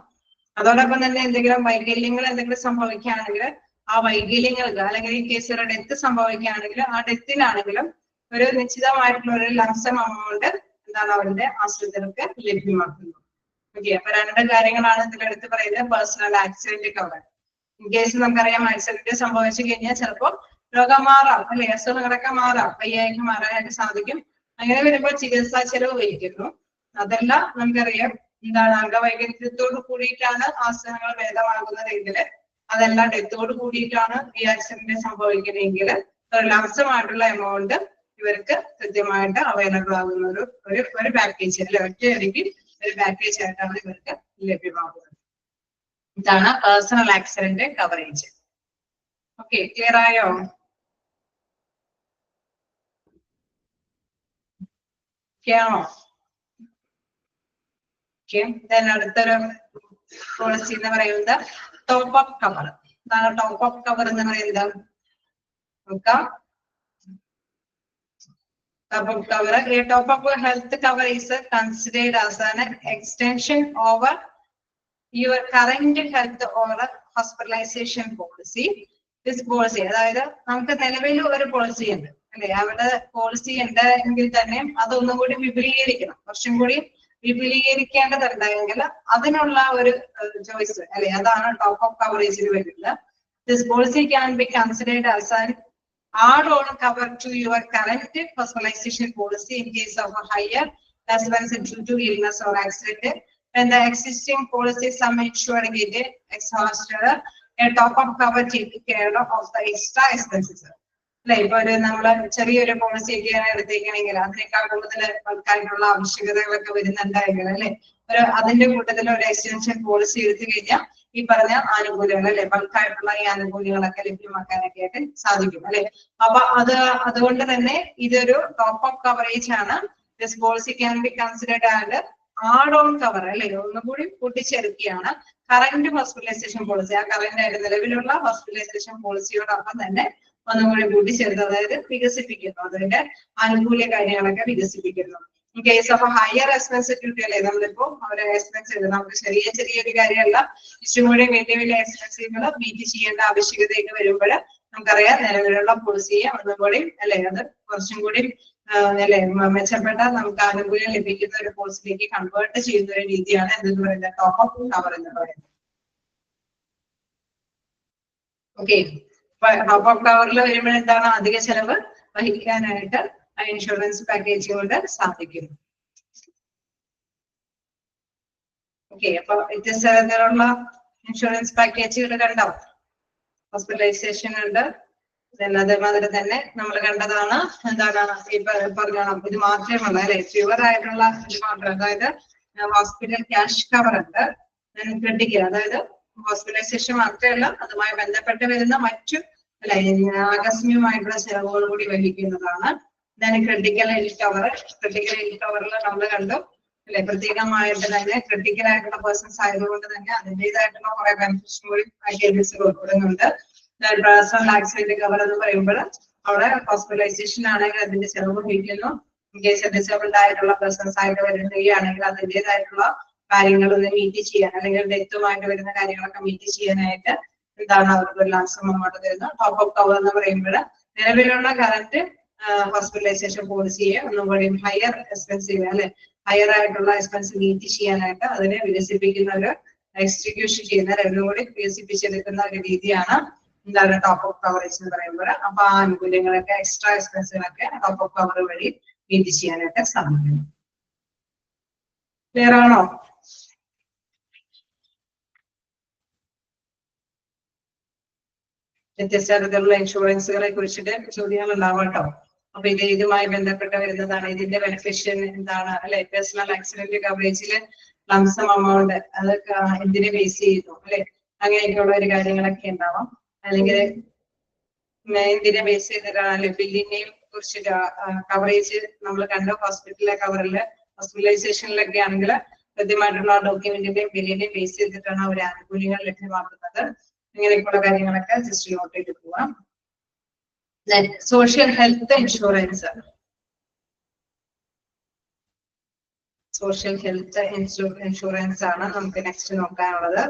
അതോടൊപ്പം തന്നെ എന്തെങ്കിലും വൈകല്യങ്ങൾ എന്തെങ്കിലും സംഭവിക്കുകയാണെങ്കിൽ ആ വൈകല്യങ്ങൾക്ക് അല്ലെങ്കിൽ ഈ കേസ് ഒരു ഡെത്ത് സംഭവിക്കുകയാണെങ്കിൽ ആ ഡെത്തിനാണെങ്കിലും ഒരു നിശ്ചിതമായിട്ടുള്ള ഒരു ലംസം എമൗണ്ട് എന്താണ് അവരുടെ ആശ്രിതർക്ക് ലഭ്യമാക്കുന്നു. ഓക്കെ, അപ്പൊ രണ്ട് കാര്യങ്ങളാണ് ഇതിലെടുത്ത് പറയുന്നത് personal accident cover. In case നമുക്കറിയാം ആക്സിഡന്റ് സംഭവിച്ചു കഴിഞ്ഞാൽ ചിലപ്പോൾ രോഗം മാറാം അല്ലെ, അസുഖങ്ങളൊക്കെ മാറാം, വയ്യായ്ക്ക് മാറാനായിട്ട് സാധിക്കും. അങ്ങനെ വരുമ്പോൾ ചികിത്സാ ചെലവ് വഹിക്കുന്നു. അതെല്ലാം നമുക്കറിയാം എന്താണ് അംഗവൈകല്യത്തോട് കൂടിയിട്ടാണ് അസുഖങ്ങൾ ഭേദമാകുന്നതെങ്കിൽ അതെല്ലാം ഡെത്തോട് കൂടിയിട്ടാണ് ഈ ആക്സിഡന്റ് സംഭവിക്കുന്നതെങ്കിൽ ഒരു ലംസമായിട്ടുള്ള എമൗണ്ട് ഇവർക്ക് കൃത്യമായിട്ട് അവൈലബിൾ ആകുന്ന ഒരു പാക്കേജ് അല്ലെ ഒറ്റയടിക്ക് ഒരു പാക്കേജ് ആയിട്ടാണ് ഇവർക്ക് ലഭ്യമാകുന്നത്. ഇതാണ് personal accident coverage. Okay, clear ആയോ? ആണോ? അടുത്തൊരു പോളിസി എന്ന് പറയുന്നത് ടോപ്പ് അപ്പ് കവർ. എന്താണ് ടോപ്പ് അപ്പ് കവർ എന്ന് പറയുന്നത്? നോക്കാം. Top up cover. A top up health cover is considered as an extension over your current health or hospitalization policy. This policy, അതായത് നമുക്ക് നിലവിൽ ഒരു പോളിസി ഉണ്ട് അല്ലെ, അവിടെ പോളിസി ഉണ്ട് എങ്കിൽ തന്നെ അതൊന്നും കൂടി വിപുലീകരിക്കണം, കുറച്ചും കൂടി വിപുലീകരിക്കേണ്ടതുണ്ടെങ്കിൽ അതിനുള്ള ഒരു ചോയ്സ് അല്ലെ, അതാണ് ടോപ്പ് അപ്പ് കവറേജിൽ വരുന്നത്. This policy can be considered as an add-on cover to your current hospitalization policy in case of a higher expense due to illness or accident. When the existing policy sum insured get exhausted, a top-up cover takes care of the extra expenses. അല്ലെ, ഇപ്പൊ ഒരു നമ്മള് ചെറിയൊരു policy ഒക്കെ എടുത്തേക്കണെങ്കിൽ അതിനേക്കാൾ കൂടുതൽ ആൾക്കാർക്കുള്ള ആവശ്യകതകളൊക്കെ വരുന്നുണ്ടായെങ്കിൽ അല്ലെ, ഒരു അതിന്റെ കൂട്ടത്തിൽ ഒരു എക്സ്റ്റൻഷൻ പോളിസി എടുത്തു കഴിഞ്ഞാൽ ഈ പറഞ്ഞ ആനുകൂല്യങ്ങൾ അല്ലെ, ബൾക്കായിട്ടുള്ള ഈ ആനുകൂല്യങ്ങളൊക്കെ ലഭ്യമാക്കാനൊക്കെ ആയിട്ട് സാധിക്കും അല്ലെ. അപ്പൊ അതുകൊണ്ട് തന്നെ ഇതൊരു ടോപ്പ് അപ്പ് കവറേജ് ആണ്. This policy can be considered and add on cover അല്ലെ, ഒന്നുകൂടി കൂട്ടിച്ചേർക്കുകയാണ് കറന്റ് ഹോസ്പിറ്റലൈസേഷൻ പോളിസി. ആ കറന്റ് ആയിട്ട് നിലവിലുള്ള ഹോസ്പിറ്റലൈസേഷൻ പോളിസിയോടൊപ്പം തന്നെ ഒന്നും കൂടി കൂട്ടിച്ചേർത്ത് അതായത് വികസിപ്പിക്കുന്നു, അതിന്റെ ആനുകൂല്യ കാര്യങ്ങളൊക്കെ വികസിപ്പിക്കുന്നു. In case of higher responsibility അല്ലെ, നമ്മളിപ്പോ അവരെ എക്സ്പെൻസ് നമുക്ക് ചെറിയൊരു കാര്യമല്ല, ഇഷ്ടം കൂടി വലിയ വലിയ എക്സ്പെൻസീവുകൾ മീറ്റ് ചെയ്യേണ്ട ആവശ്യകതയൊക്കെ വരുമ്പോൾ നമുക്കറിയാം നിലവിലുള്ള പോളിസിയെ ഒന്നും കൂടി അല്ലെ അത് കുറച്ചും കൂടി അല്ലെ മെച്ചപ്പെട്ട നമുക്ക് ആനുകൂല്യം ലഭിക്കുന്ന ഒരു പോളിസിയിലേക്ക് കൺവേർട്ട് ചെയ്യുന്ന ഒരു രീതിയാണ് എന്തെന്ന് പറയുന്നത് ടോപ്പ് അപ്പ് കവർ എന്ന് പറയുന്നത്. ഓക്കെ, ടോപ്പ് അപ്പ് കവറിൽ വരുമ്പോൾ എന്താണ് അധിക ചെലവ് വഹിക്കാനായിട്ട് ഇൻഷുറൻസ് പാക്കേജ് കൊണ്ട് സാധിക്കും. ഓക്കെ, അപ്പൊ വ്യത്യസ്ത തരത്തിലുള്ള ഇൻഷുറൻസ് പാക്കേജുകൾ കണ്ടോ? ഹോസ്പിറ്റലൈസേഷൻ ഉണ്ട്, അതേമാതിരി തന്നെ നമ്മൾ കണ്ടതാണ് എന്താണ് ഈ പറഞ്ഞോണം ഇത് മാത്രമല്ല അല്ലെ, പ്യുവർ ആയിട്ടുള്ള ഇത് മാത്രം, അതായത് ഹോസ്പിറ്റൽ ക്യാഷ് കവർ ഉണ്ട്, ക്രിട്ടിക്കൽ അതായത് ഹോസ്പിറ്റലൈസേഷൻ മാത്രമല്ല അതുമായി ബന്ധപ്പെട്ട് വരുന്ന മറ്റു അല്ലെ ആകസ്മികമായിട്ടുള്ള ചെലവുകൾ കൂടി വഹിക്കുന്നതാണ്. Critical health cover, critical health കവറിൽ നമ്മൾ കണ്ടു അല്ലെ പ്രത്യേകമായിട്ട് തന്നെ ക്രിട്ടിക്കൽ ആയിട്ടുള്ള പേഴ്സൺസ് ആയതുകൊണ്ട് തന്നെ അതിൻ്റെതായിട്ടുള്ള കുറെ ബെനിഫിറ്റ്സും കൂടി പാക്കേജസ് ഉൾപ്പെടുന്നുണ്ട്. പേഴ്സണൽ ആക്സിഡന്റ് കവർ എന്ന് പറയുമ്പോൾ അവിടെ ഹോസ്പിറ്റലൈസേഷൻ ആണെങ്കിൽ അതിന്റെ ചെലവ് വഹിക്കുന്നു. ഇൻ കേസ് ഡിസേബിൾഡ് ആയിട്ടുള്ള പേഴ്സൺസ് ആയിട്ട് വരുന്നതാണെങ്കിൽ അതിൻ്റെതായിട്ടുള്ള കാര്യങ്ങൾ മീറ്റ് ചെയ്യാൻ അല്ലെങ്കിൽ ഡെത്തുമായിട്ട് വരുന്ന കാര്യങ്ങളൊക്കെ മീറ്റ് ചെയ്യാനായിട്ട് എന്താണ് അവർക്ക് ഒരു ലാസം അങ്ങോട്ട് തരുന്നത്. ടോപ്പ് അപ്പ് കവർ എന്ന് പറയുമ്പോൾ നിലവിലുള്ള കറന്റ് ഹോസ്പിറ്റലൈസേഷൻ പോളിസിയെ ഒന്നും കൂടി ഹയർ എക്സ്പെൻസീവ് അല്ലെ ഹയർ ആയിട്ടുള്ള എക്സ്പെൻസ് മീറ്റ് ചെയ്യാനായിട്ട് അതിനെ വികസിപ്പിക്കുന്ന ഒരു എക്സിക്യൂഷൻ ചെയ്യുന്ന രണ്ടും കൂടി വികസിപ്പിച്ചെടുക്കുന്ന ഒരു രീതിയാണ് എന്താണ് ടോപ്പ് അപ്പ് കവറേജ് എന്ന് പറയുമ്പോൾ. അപ്പൊ ആ ആനുകൂല്യങ്ങളൊക്കെ എക്സ്ട്രാ എക്സ്പെൻസുകളൊക്കെ ടോപ്പ് അപ്പ് കവർ വഴി മീറ്റ് ചെയ്യാനായിട്ട് സാധിക്കുന്നു. ക്ലിയർ ആണോ? വ്യത്യസ്ത തരത്തിലുള്ള ഇൻഷുറൻസുകളെ കുറിച്ചിട്ട് ചോദ്യങ്ങൾ ഉണ്ടാവാം കേട്ടോ. അപ്പൊ ഇതുമായി ബന്ധപ്പെട്ട് വരുന്നതാണ് ഇതിന്റെ ബെനിഫിഷ്യൻ എന്താണ് അല്ലെ, പേഴ്സണൽ ആക്സിഡന്റ് കവറേജില് ലംസം എമൗണ്ട് അതൊക്കെ എന്തിനെ ബേസ് ചെയ്യുന്നു അല്ലെ, അങ്ങനെയൊക്കെയുള്ള ഒരു കാര്യങ്ങളൊക്കെ ഉണ്ടാവാം. അല്ലെങ്കിൽ എന്തിനെ ബേസ് ചെയ്തിട്ടാണ് അല്ലെ ബില്ലിനെയും കുറിച്ചിട്ട് കവറേജ് നമ്മൾ കണ്ട ഹോസ്പിറ്റലിലെ കവറില് ഹോസ്പിറ്റലൈസേഷനിലൊക്കെ ആണെങ്കിൽ കൃത്യമായിട്ടുള്ള ഡോക്യുമെന്റിന്റെയും ബില്ലിന്റെയും ബേസ് ചെയ്തിട്ടാണ് ഒരു ആനുകൂല്യങ്ങൾ ലഭ്യമാക്കുന്നത്. ഇങ്ങനെയൊക്കെയുള്ള കാര്യങ്ങളൊക്കെ ജസ്റ്റ് നോട്ട് ചെയ്ത് പോവാം. Social health insurance, social health insurance ആണ് നമുക്ക് next നോക്കാനുള്ളത്.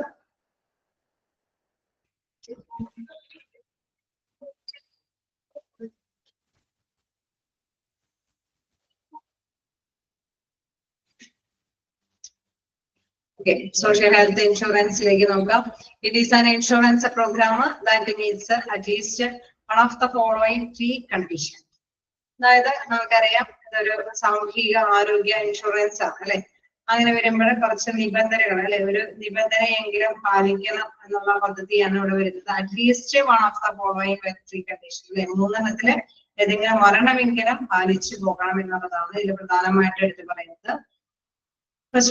Okay, social health insurance like it is an insurance program that meets at least one of the following three conditions. അതായത് നമുക്കറിയാം ഇതൊരു സാമൂഹിക ആരോഗ്യ ഇൻഷുറൻസ് ആണ് അല്ലെ, അങ്ങനെ വരുമ്പോൾ കുറച്ച് നിബന്ധനകൾ അല്ലെ, ഒരു നിബന്ധനയെങ്കിലും പാലിക്കണം എന്നുള്ള പദ്ധതിയാണ് ഇവിടെ വരുന്നത്. At least one of the following three condition അല്ലെ, മൂന്നെണ്ണത്തില് ഏതെങ്കിലും മരണമെങ്കിലും പാലിച്ചു പോകണം എന്നുള്ളതാണ് ഇതിൽ പ്രധാനമായിട്ട് എടുത്തു പറയുന്നത്. First,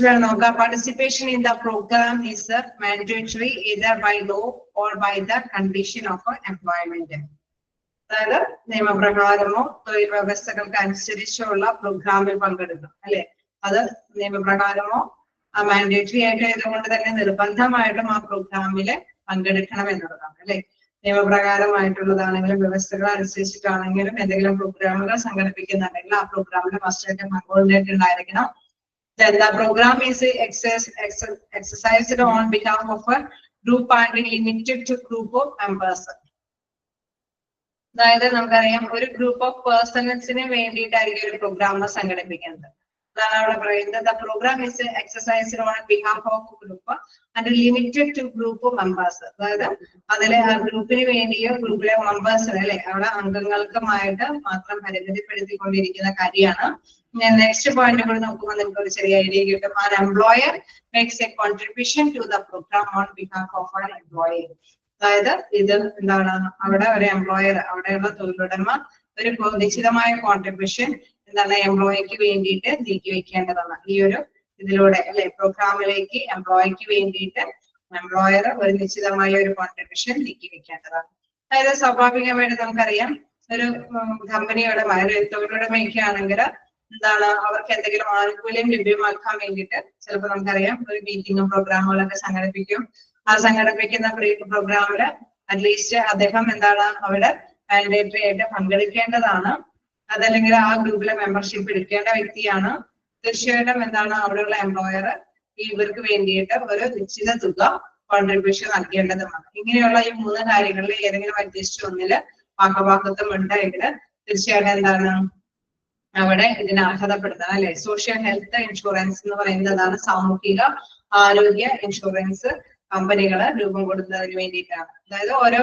participation in the program is mandatory either by law or by the condition of employment. അതായത് നിയമപ്രകാരമോ തൊഴിൽ വ്യവസ്ഥകൾക്ക് അനുസരിച്ചുള്ള പ്രോഗ്രാമിൽ പങ്കെടുക്കണം അല്ലെ, അത് നിയമപ്രകാരമോ മാൻഡേറ്ററി ആയിട്ട് ആയതുകൊണ്ട് തന്നെ നിർബന്ധമായിട്ടും ആ പ്രോഗ്രാമില് പങ്കെടുക്കണം എന്നുള്ളതാണ് അല്ലെ. നിയമപ്രകാരമായിട്ടുള്ളതാണെങ്കിലും വ്യവസ്ഥകൾ അനുസരിച്ചിട്ടാണെങ്കിലും എന്തെങ്കിലും പ്രോഗ്രാമുകൾ സംഘടിപ്പിക്കുന്നുണ്ടെങ്കിൽ ആ പ്രോഗ്രാമിൽ മസ്റ്റായിട്ട് പങ്കുകൊണ്ടിട്ടുണ്ടായിരിക്കണം. Then the program is exercised on behalf of a group and limited to group of members. അതായത് നമുക്കറിയാം ഒരു ഗ്രൂപ്പ് ഓഫ് പേഴ്സൺസിന് വേണ്ടിയിട്ടായിരിക്കും ഒരു പ്രോഗ്രാം സംഘടിപ്പിക്കുന്നത്. അതാണ് അവിടെ പറയുന്നത്. The program is exercised on behalf of a group and limited to group of members. അതായത് അതിലെ ആ ഗ്രൂപ്പിന് വേണ്ടിയോ ഗ്രൂപ്പിലെ മെമ്പേഴ്സിന് അല്ലെ അവിടെ അംഗങ്ങൾക്കുമായിട്ട് മാത്രം പരിമിതിപ്പെടുത്തിക്കൊണ്ടിരിക്കുന്ന കാര്യമാണ്. നെക്സ്റ്റ് പോയിന്റ് കൂടി നോക്കുമ്പോൾ നിങ്ങൾക്ക് ഒരു ചെറിയ ഐഡിയ കിട്ടും. An employer makes a contribution to the program on behalf of an employee. അതായത് ഇത് എന്താണ് അവിടെ ഒരു എംപ്ലോയർ അവിടെയുള്ള തൊഴിലുടമ ഒരു നിശ്ചിതമായ കോൺട്രിബ്യൂഷൻ എന്താണ് എംപ്ലോയിക്ക് വേണ്ടിയിട്ട് നീക്കി വെക്കേണ്ടതാണ്. ഈ ഒരു ഇതിലൂടെ അല്ലെ പ്രോഗ്രാമിലേക്ക് എംപ്ലോയിക്ക് വേണ്ടിയിട്ട് എംപ്ലോയർ ഒരു നിശ്ചിതമായ ഒരു കോൺട്രിബ്യൂഷൻ നീക്കി വെക്കേണ്ടതാണ്. അതായത് സ്വാഭാവികമായിട്ട് നമുക്കറിയാം ഒരു കമ്പനിയുടെ തൊഴിലുടമയൊക്കെ ആണെങ്കിൽ എന്താണ് അവർക്ക് എന്തെങ്കിലും ആനുകൂല്യം ലഭ്യമാക്കാൻ വേണ്ടിയിട്ട് ചിലപ്പോൾ നമുക്കറിയാം ഒരു മീറ്റിങ്ങും പ്രോഗ്രാമുകളൊക്കെ സംഘടിപ്പിക്കും. ആ സംഘടിപ്പിക്കുന്ന പ്രോഗ്രാമില് അറ്റ്ലീസ്റ്റ് അദ്ദേഹം എന്താണ് അവിടെ മാൻഡേറ്ററി ആയിട്ട് പങ്കെടുക്കേണ്ടതാണ്. അതല്ലെങ്കിൽ ആ ഗ്രൂപ്പിലെ മെമ്പർഷിപ്പ് എടുക്കേണ്ട വ്യക്തിയാണ്. തീർച്ചയായിട്ടും എന്താണ് അവിടെയുള്ള എംപ്ലോയർ ഇവർക്ക് വേണ്ടിയിട്ട് ഒരു നിശ്ചിത തുക കോൺട്രിബ്യൂഷൻ നൽകേണ്ടതുമാണ്. ഇങ്ങനെയുള്ള ഈ 3 കാര്യങ്ങളിൽ ഏതെങ്കിലും അഡ്ജസ്റ്റ് ഒന്നില് പാകവാക്കത്വം ഉണ്ടെങ്കിൽ തീർച്ചയായിട്ടും എന്താണ് അവിടെ ഇതിന് അർഹതപ്പെടുത്തണം അല്ലെ. സോഷ്യൽ ഹെൽത്ത് ഇൻഷുറൻസ് എന്ന് പറയുന്നതാണ് സാമൂഹിക ആരോഗ്യ ഇൻഷുറൻസ് കമ്പനികള് രൂപം കൊടുക്കുന്നതിന് വേണ്ടിയിട്ടാണ്. അതായത് ഓരോ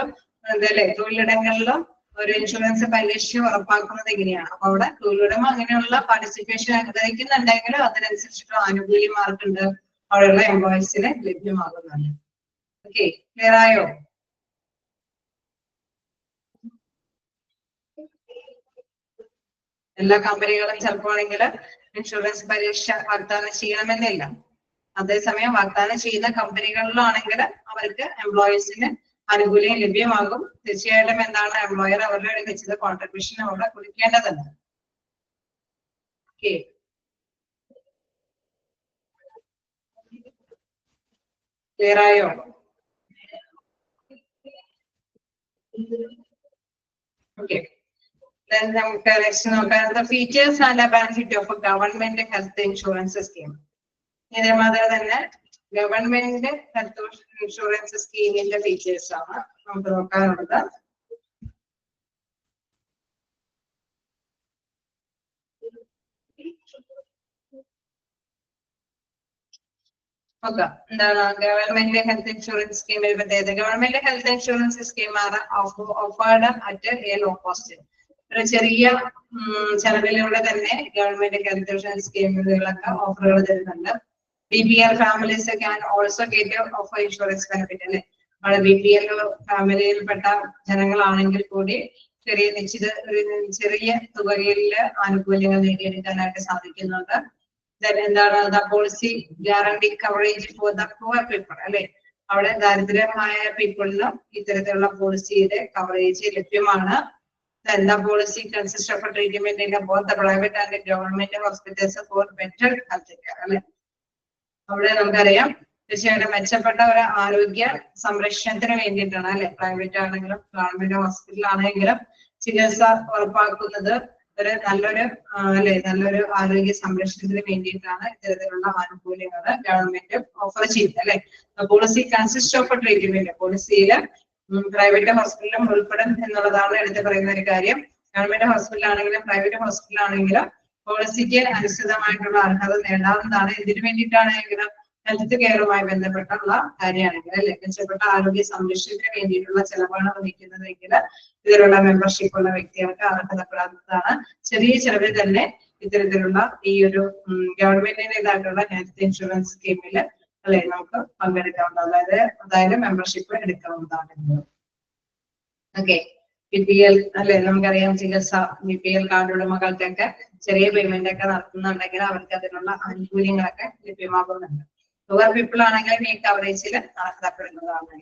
എന്തല്ലേ തൊഴിലിടങ്ങളിലും ഒരു ഇൻഷുറൻസ് പരിരക്ഷ ഉറപ്പാക്കുന്നത് എങ്ങനെയാണ്. അപ്പൊ അവിടെ തൊഴിലുടമ അങ്ങനെയുള്ള പാർട്ടിസിപ്പേഷൻ ആഗ്രഹിക്കുന്നുണ്ടെങ്കിൽ അതിനനുസരിച്ചിട്ടുള്ള ആനുകൂല്യമാർക്കുണ്ട് അവിടെയുള്ള എംപ്ലോയീസിന് ലഭ്യമാകുന്നുണ്ട്. ഓക്കെ, ക്ലിയർ ആയോ? എല്ലാ കമ്പനികളും ചിലപ്പോൾ ആണെങ്കിൽ ഇൻഷുറൻസ് പരിരക്ഷ വാഗ്ദാനം ചെയ്യണമെന്നില്ല. അതേസമയം വാഗ്ദാനം ചെയ്യുന്ന കമ്പനികളിലാണെങ്കിൽ അവർക്ക് എംപ്ലോയീസിന് ആനുകൂല്യം ലഭ്യമാകും. തീർച്ചയായിട്ടും എന്താണ് എംപ്ലോയർ അവരുടെ നിശ്ചിത കോൺട്രിബ്യൂഷൻ അവിടെ കൊടുക്കേണ്ടതുണ്ട്. ഓക്കെ, ക്ലിയർ ആയോ? ഓക്കെ, നമുക്ക് നെക്സ്റ്റ് നോക്കാം. The features and benefit of government health insurance scheme. ഇതേമാതിരി തന്നെ ഗവൺമെന്റ് ഹെൽത്ത് ഇൻഷുറൻസ് സ്കീമിന്റെ ഫീച്ചേഴ്സ് ആണ് നമുക്ക് നോക്കാനുള്ളത്. നോക്കാം എന്താണ് ഗവൺമെന്റ് ഹെൽത്ത് ഇൻഷുറൻസ് സ്കീമിൽ പ്രത്യേകത. ഗവൺമെന്റ് ഹെൽത്ത് ഇൻഷുറൻസ് സ്കീം ആണ് offered at a low cost. ഒരു ചെറിയ ചെലവിലൂടെ തന്നെ ഗവൺമെന്റ് ഹെൽത്ത് ഇൻഷുറൻസ് സ്കീമുകളൊക്കെ ഓഫറുകൾ തരുന്നുണ്ട്. BPL families can also get offer insurance benefit അല്ലെ. അവിടെ BPL ഫാമിലിയിൽപ്പെട്ട ജനങ്ങളാണെങ്കിൽ കൂടി ചെറിയ തുകയിലെ ആനുകൂല്യങ്ങൾ നേടിയെടുക്കാനായിട്ട് സാധിക്കുന്നുണ്ട്. എന്താണ് the policy guarantee coverage for the poor people അല്ലെ. അവിടെ ദാരിദ്ര്യമായ പീപ്പിളിനും ഇത്തരത്തിലുള്ള പോളിസിയുടെ കവറേജ് ലഭ്യമാണ്. The policy consists of a treatment in both the private and the government hospitals for better health care അല്ലെ. അവിടെ നമുക്കറിയാം തീർച്ചയായിട്ടും മെച്ചപ്പെട്ട ഒരു ആരോഗ്യ സംരക്ഷണത്തിന് വേണ്ടിയിട്ടാണ് അല്ലെ. പ്രൈവറ്റ് ആണെങ്കിലും ഗവൺമെന്റ് ഹോസ്പിറ്റൽ ആണെങ്കിലും ചികിത്സ ഉറപ്പാക്കുന്നത് ഒരു നല്ലൊരു ആരോഗ്യ സംരക്ഷണത്തിന് വേണ്ടിയിട്ടാണ് ഇത്തരത്തിലുള്ള ആനുകൂല്യങ്ങൾ ഗവൺമെന്റ് ഓഫർ ചെയ്യുന്നത് അല്ലെ. Policy consist of treatment. പോളിസിയിൽ പ്രൈവറ്റ് ഹോസ്പിറ്റലും ഉൾപ്പെടും എന്നുള്ളതാണ് എടുത്ത് പറയുന്ന ഒരു കാര്യം. ഗവൺമെന്റ് ഹോസ്പിറ്റൽ ആണെങ്കിലും പ്രൈവറ്റ് ഹോസ്പിറ്റൽ ആണെങ്കിലും പോളിസിക്ക് അനുസൃതമായിട്ടുള്ള അർഹത നേടാവുന്നതാണ്. ഇതിനു വേണ്ടിയിട്ടാണെങ്കിലും ഹെൽത്ത് കെയറുമായി ബന്ധപ്പെട്ടുള്ള കാര്യമാണെങ്കിൽ അല്ലെ. മെച്ചപ്പെട്ട ആരോഗ്യ സംരക്ഷണത്തിന് വേണ്ടിയിട്ടുള്ള ചെലവാണ് വഹിക്കുന്നതെങ്കിൽ ഇതിലുള്ള മെമ്പർഷിപ്പ് ഉള്ള വ്യക്തികൾക്ക് അർഹതപ്പെടാവുന്നതാണ്. ചെറിയ ചെലവിൽ തന്നെ ഇത്തരത്തിലുള്ള ഈ ഒരു ഗവൺമെന്റിന്റേതായിട്ടുള്ള ഹെൽത്ത് ഇൻഷുറൻസ് സ്കീമിൽ അല്ലെ നമുക്ക് പങ്കെടുക്കാവുന്നതാണ്. അതായത് മെമ്പർഷിപ്പ് എടുക്കാവുന്നതാണ്. ഓക്കെ, BPL അല്ലെ നമുക്കറിയാം ചികിത്സ BPL കാർഡ് ഉടമകൾക്കൊക്കെ ചെറിയ പേയ്മെന്റ് ഒക്കെ നടത്തുന്നുണ്ടെങ്കിൽ അവർക്ക് അതിനുള്ള ആനുകൂല്യങ്ങളൊക്കെ ലഭ്യമാകുന്നുണ്ട്. പുവർ പീപ്പിൾ ആണെങ്കിൽ ഈ കവറേജിൽ അർഹതപ്പെടുന്നതാണ്.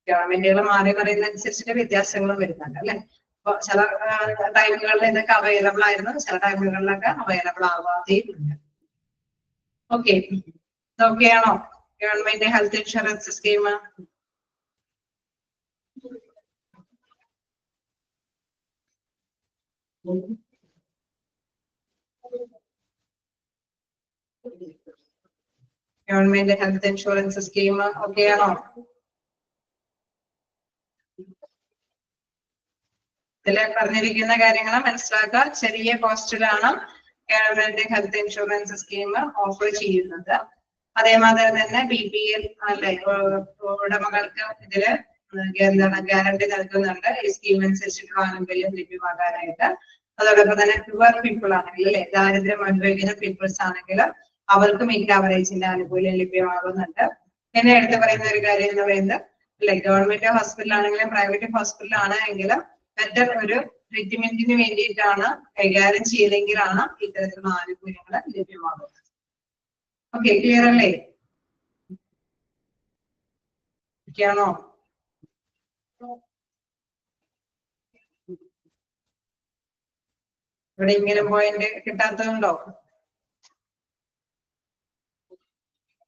ഗവൺമെന്റുകൾ മാറി പറയുന്നതനുസരിച്ചിട്ട് വ്യത്യാസങ്ങളും വരുന്നുണ്ട് അല്ലെ. അപ്പൊ ചില ടൈമുകളിൽ ഇതൊക്കെ അവൈലബിൾ ആയിരുന്നു, ചില ടൈമുകളിലൊക്കെ അവൈലബിൾ ആവാതെയും ഉണ്ട്. ഓക്കെ, ഓക്കെയാണോ government health insurance scheme? Government health insurance scheme ഓക്കെയാണോ? ഇതിൽ പറഞ്ഞിരിക്കുന്ന കാര്യങ്ങൾ മനസ്സിലാക്കുക. ചെറിയ കോസ്റ്റിലാണ് government health insurance scheme offer ചെയ്യുന്നത്. അതേമാതിരി തന്നെ BPL അല്ലെ ഉടമകൾക്ക് ഇതില് എന്താണ് ഗ്യാരണ്ടി നൽകുന്നുണ്ട് ഈ സ്കീം അനുസരിച്ചിട്ടുള്ള ആനുകൂല്യം ലഭ്യമാകാനായിട്ട്. അതോടൊപ്പം തന്നെ പുവർ പീപ്പിൾ ആണെങ്കിൽ അല്ലെ ദാരിദ്ര്യം അനുഭവിക്കുന്ന പീപ്പിൾസ് ആണെങ്കിൽ അവർക്കും ഈ കവറേജിന്റെ ആനുകൂല്യം ലഭ്യമാകുന്നുണ്ട്. പിന്നെ എടുത്തു പറയുന്ന ഒരു കാര്യം എന്ന് പറയുന്നത് അല്ലെ ഗവൺമെന്റ് ഹോസ്പിറ്റൽ ആണെങ്കിലും പ്രൈവറ്റ് ഹോസ്പിറ്റൽ ആണെങ്കിലും ബെറ്റർ ഒരു ട്രീറ്റ്മെന്റിന് വേണ്ടിയിട്ടാണ് കൈകാര്യം ചെയ്തെങ്കിലാണ് ഇത്തരത്തിലുള്ള ആനുകൂല്യങ്ങൾ ലഭ്യമാകുന്നത്. ഓക്കെ, ക്ലിയർ അല്ലേ? ഓക്കെയാണോ? ഇവിടെ ഇങ്ങനെ പോയിന്റ് കിട്ടാത്തതുണ്ടോ?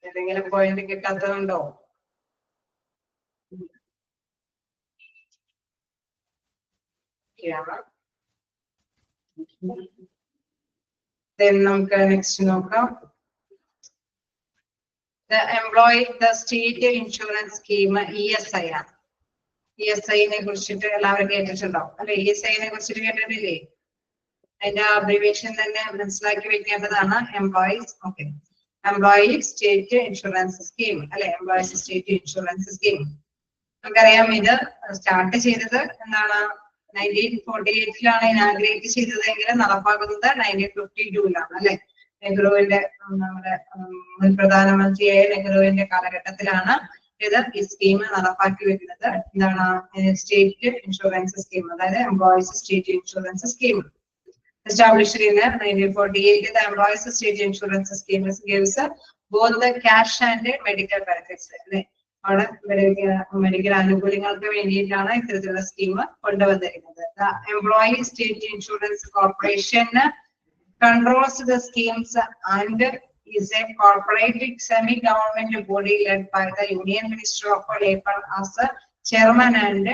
ഏതെങ്കിലും പോയിന്റ് കിട്ടാത്തതുണ്ടോ? നമുക്ക് നെക്സ്റ്റ് നോക്കാം. the state insurance scheme ESI ആണ്. ESI നെ കുറിച്ചിട്ട് എല്ലാവരും കേട്ടിട്ടുണ്ടോ അല്ലെ? ESI നെ കുറിച്ചിട്ട് കേട്ടിട്ടില്ലേ? അതിന്റെ അബ്രിവേഷൻ തന്നെ മനസ്സിലാക്കി വെക്കേണ്ടതാണ്. എംപ്ലോയി സ്റ്റേറ്റ് ഇൻഷുറൻസ് സ്കീം അല്ലെ? എംപ്ലോയീസ് സ്റ്റേറ്റ് ഇൻഷുറൻസ് സ്കീം നമുക്കറിയാം. ഇത് സ്റ്റാർട്ട് ചെയ്തത് എന്താണ്? 1948 ഇനാഗ്രേറ്റ് ചെയ്തതെങ്കിൽ നടപ്പാക്കുന്നത് 1952 അല്ലെ? നെഹ്റുവിന്റെ നമ്മുടെ മുൻ പ്രധാനമന്ത്രിയായ നെഹ്റുവിന്റെ കാലഘട്ടത്തിലാണ് ഈ സ്കീം നടപ്പാക്കി വരുന്നത്. എന്താണ്? സ്റ്റേറ്റ് ഇൻഷുറൻസ് സ്കീം, അതായത് employees state insurance scheme. Established in 1948, the Employees State Insurance Scheme gives both the cash and medical benefits. അവിടെ മെഡിക്കൽ ആനുകൂല്യങ്ങൾക്ക് വേണ്ടിയിട്ടാണ് ഇത്തരത്തിലുള്ള സ്കീം കൊണ്ടുവന്നിരിക്കുന്നത്. The Employee State Insurance Corporation controls the schemes and is a corporate semi-government body led by the Union Minister of Labor as the chairman and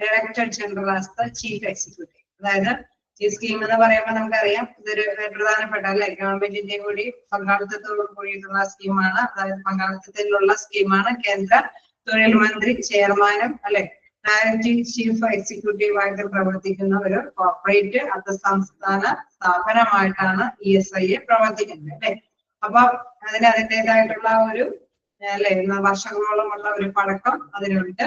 Director General as the Chief Executive. അതായത് ഈ scheme എന്ന് പറയുമ്പോൾ നമുക്കറിയാം ഇതൊരു പ്രധാനപ്പെട്ട അല്ലെ ഗവൺമെന്റിന്റെ കൂടി പങ്കാളിത്തത്തോട് കൂടിയിട്ടുള്ള സ്കീമാണ്. അതായത് പങ്കാളിത്തത്തിലുള്ള സ്കീമാണ്. കേന്ദ്ര തൊഴിൽ മന്ത്രി ചെയർമാനും അല്ലെ ഡയറക്ടർ ചീഫ് എക്സിക്യൂട്ടീവ് ആയിട്ട് പ്രവർത്തിക്കുന്ന ഒരു കോർപ്പറേറ്റ് സംസ്ഥാന സ്ഥാപനമായിട്ടാണ് ESI പ്രവർത്തിക്കുന്നത് അല്ലെ? അപ്പൊ അതിൻ്റെതായിട്ടുള്ള ഒരു അല്ലെ വർഷങ്ങളോളമുള്ള ഒരു പഴക്കം അതിനുണ്ട്.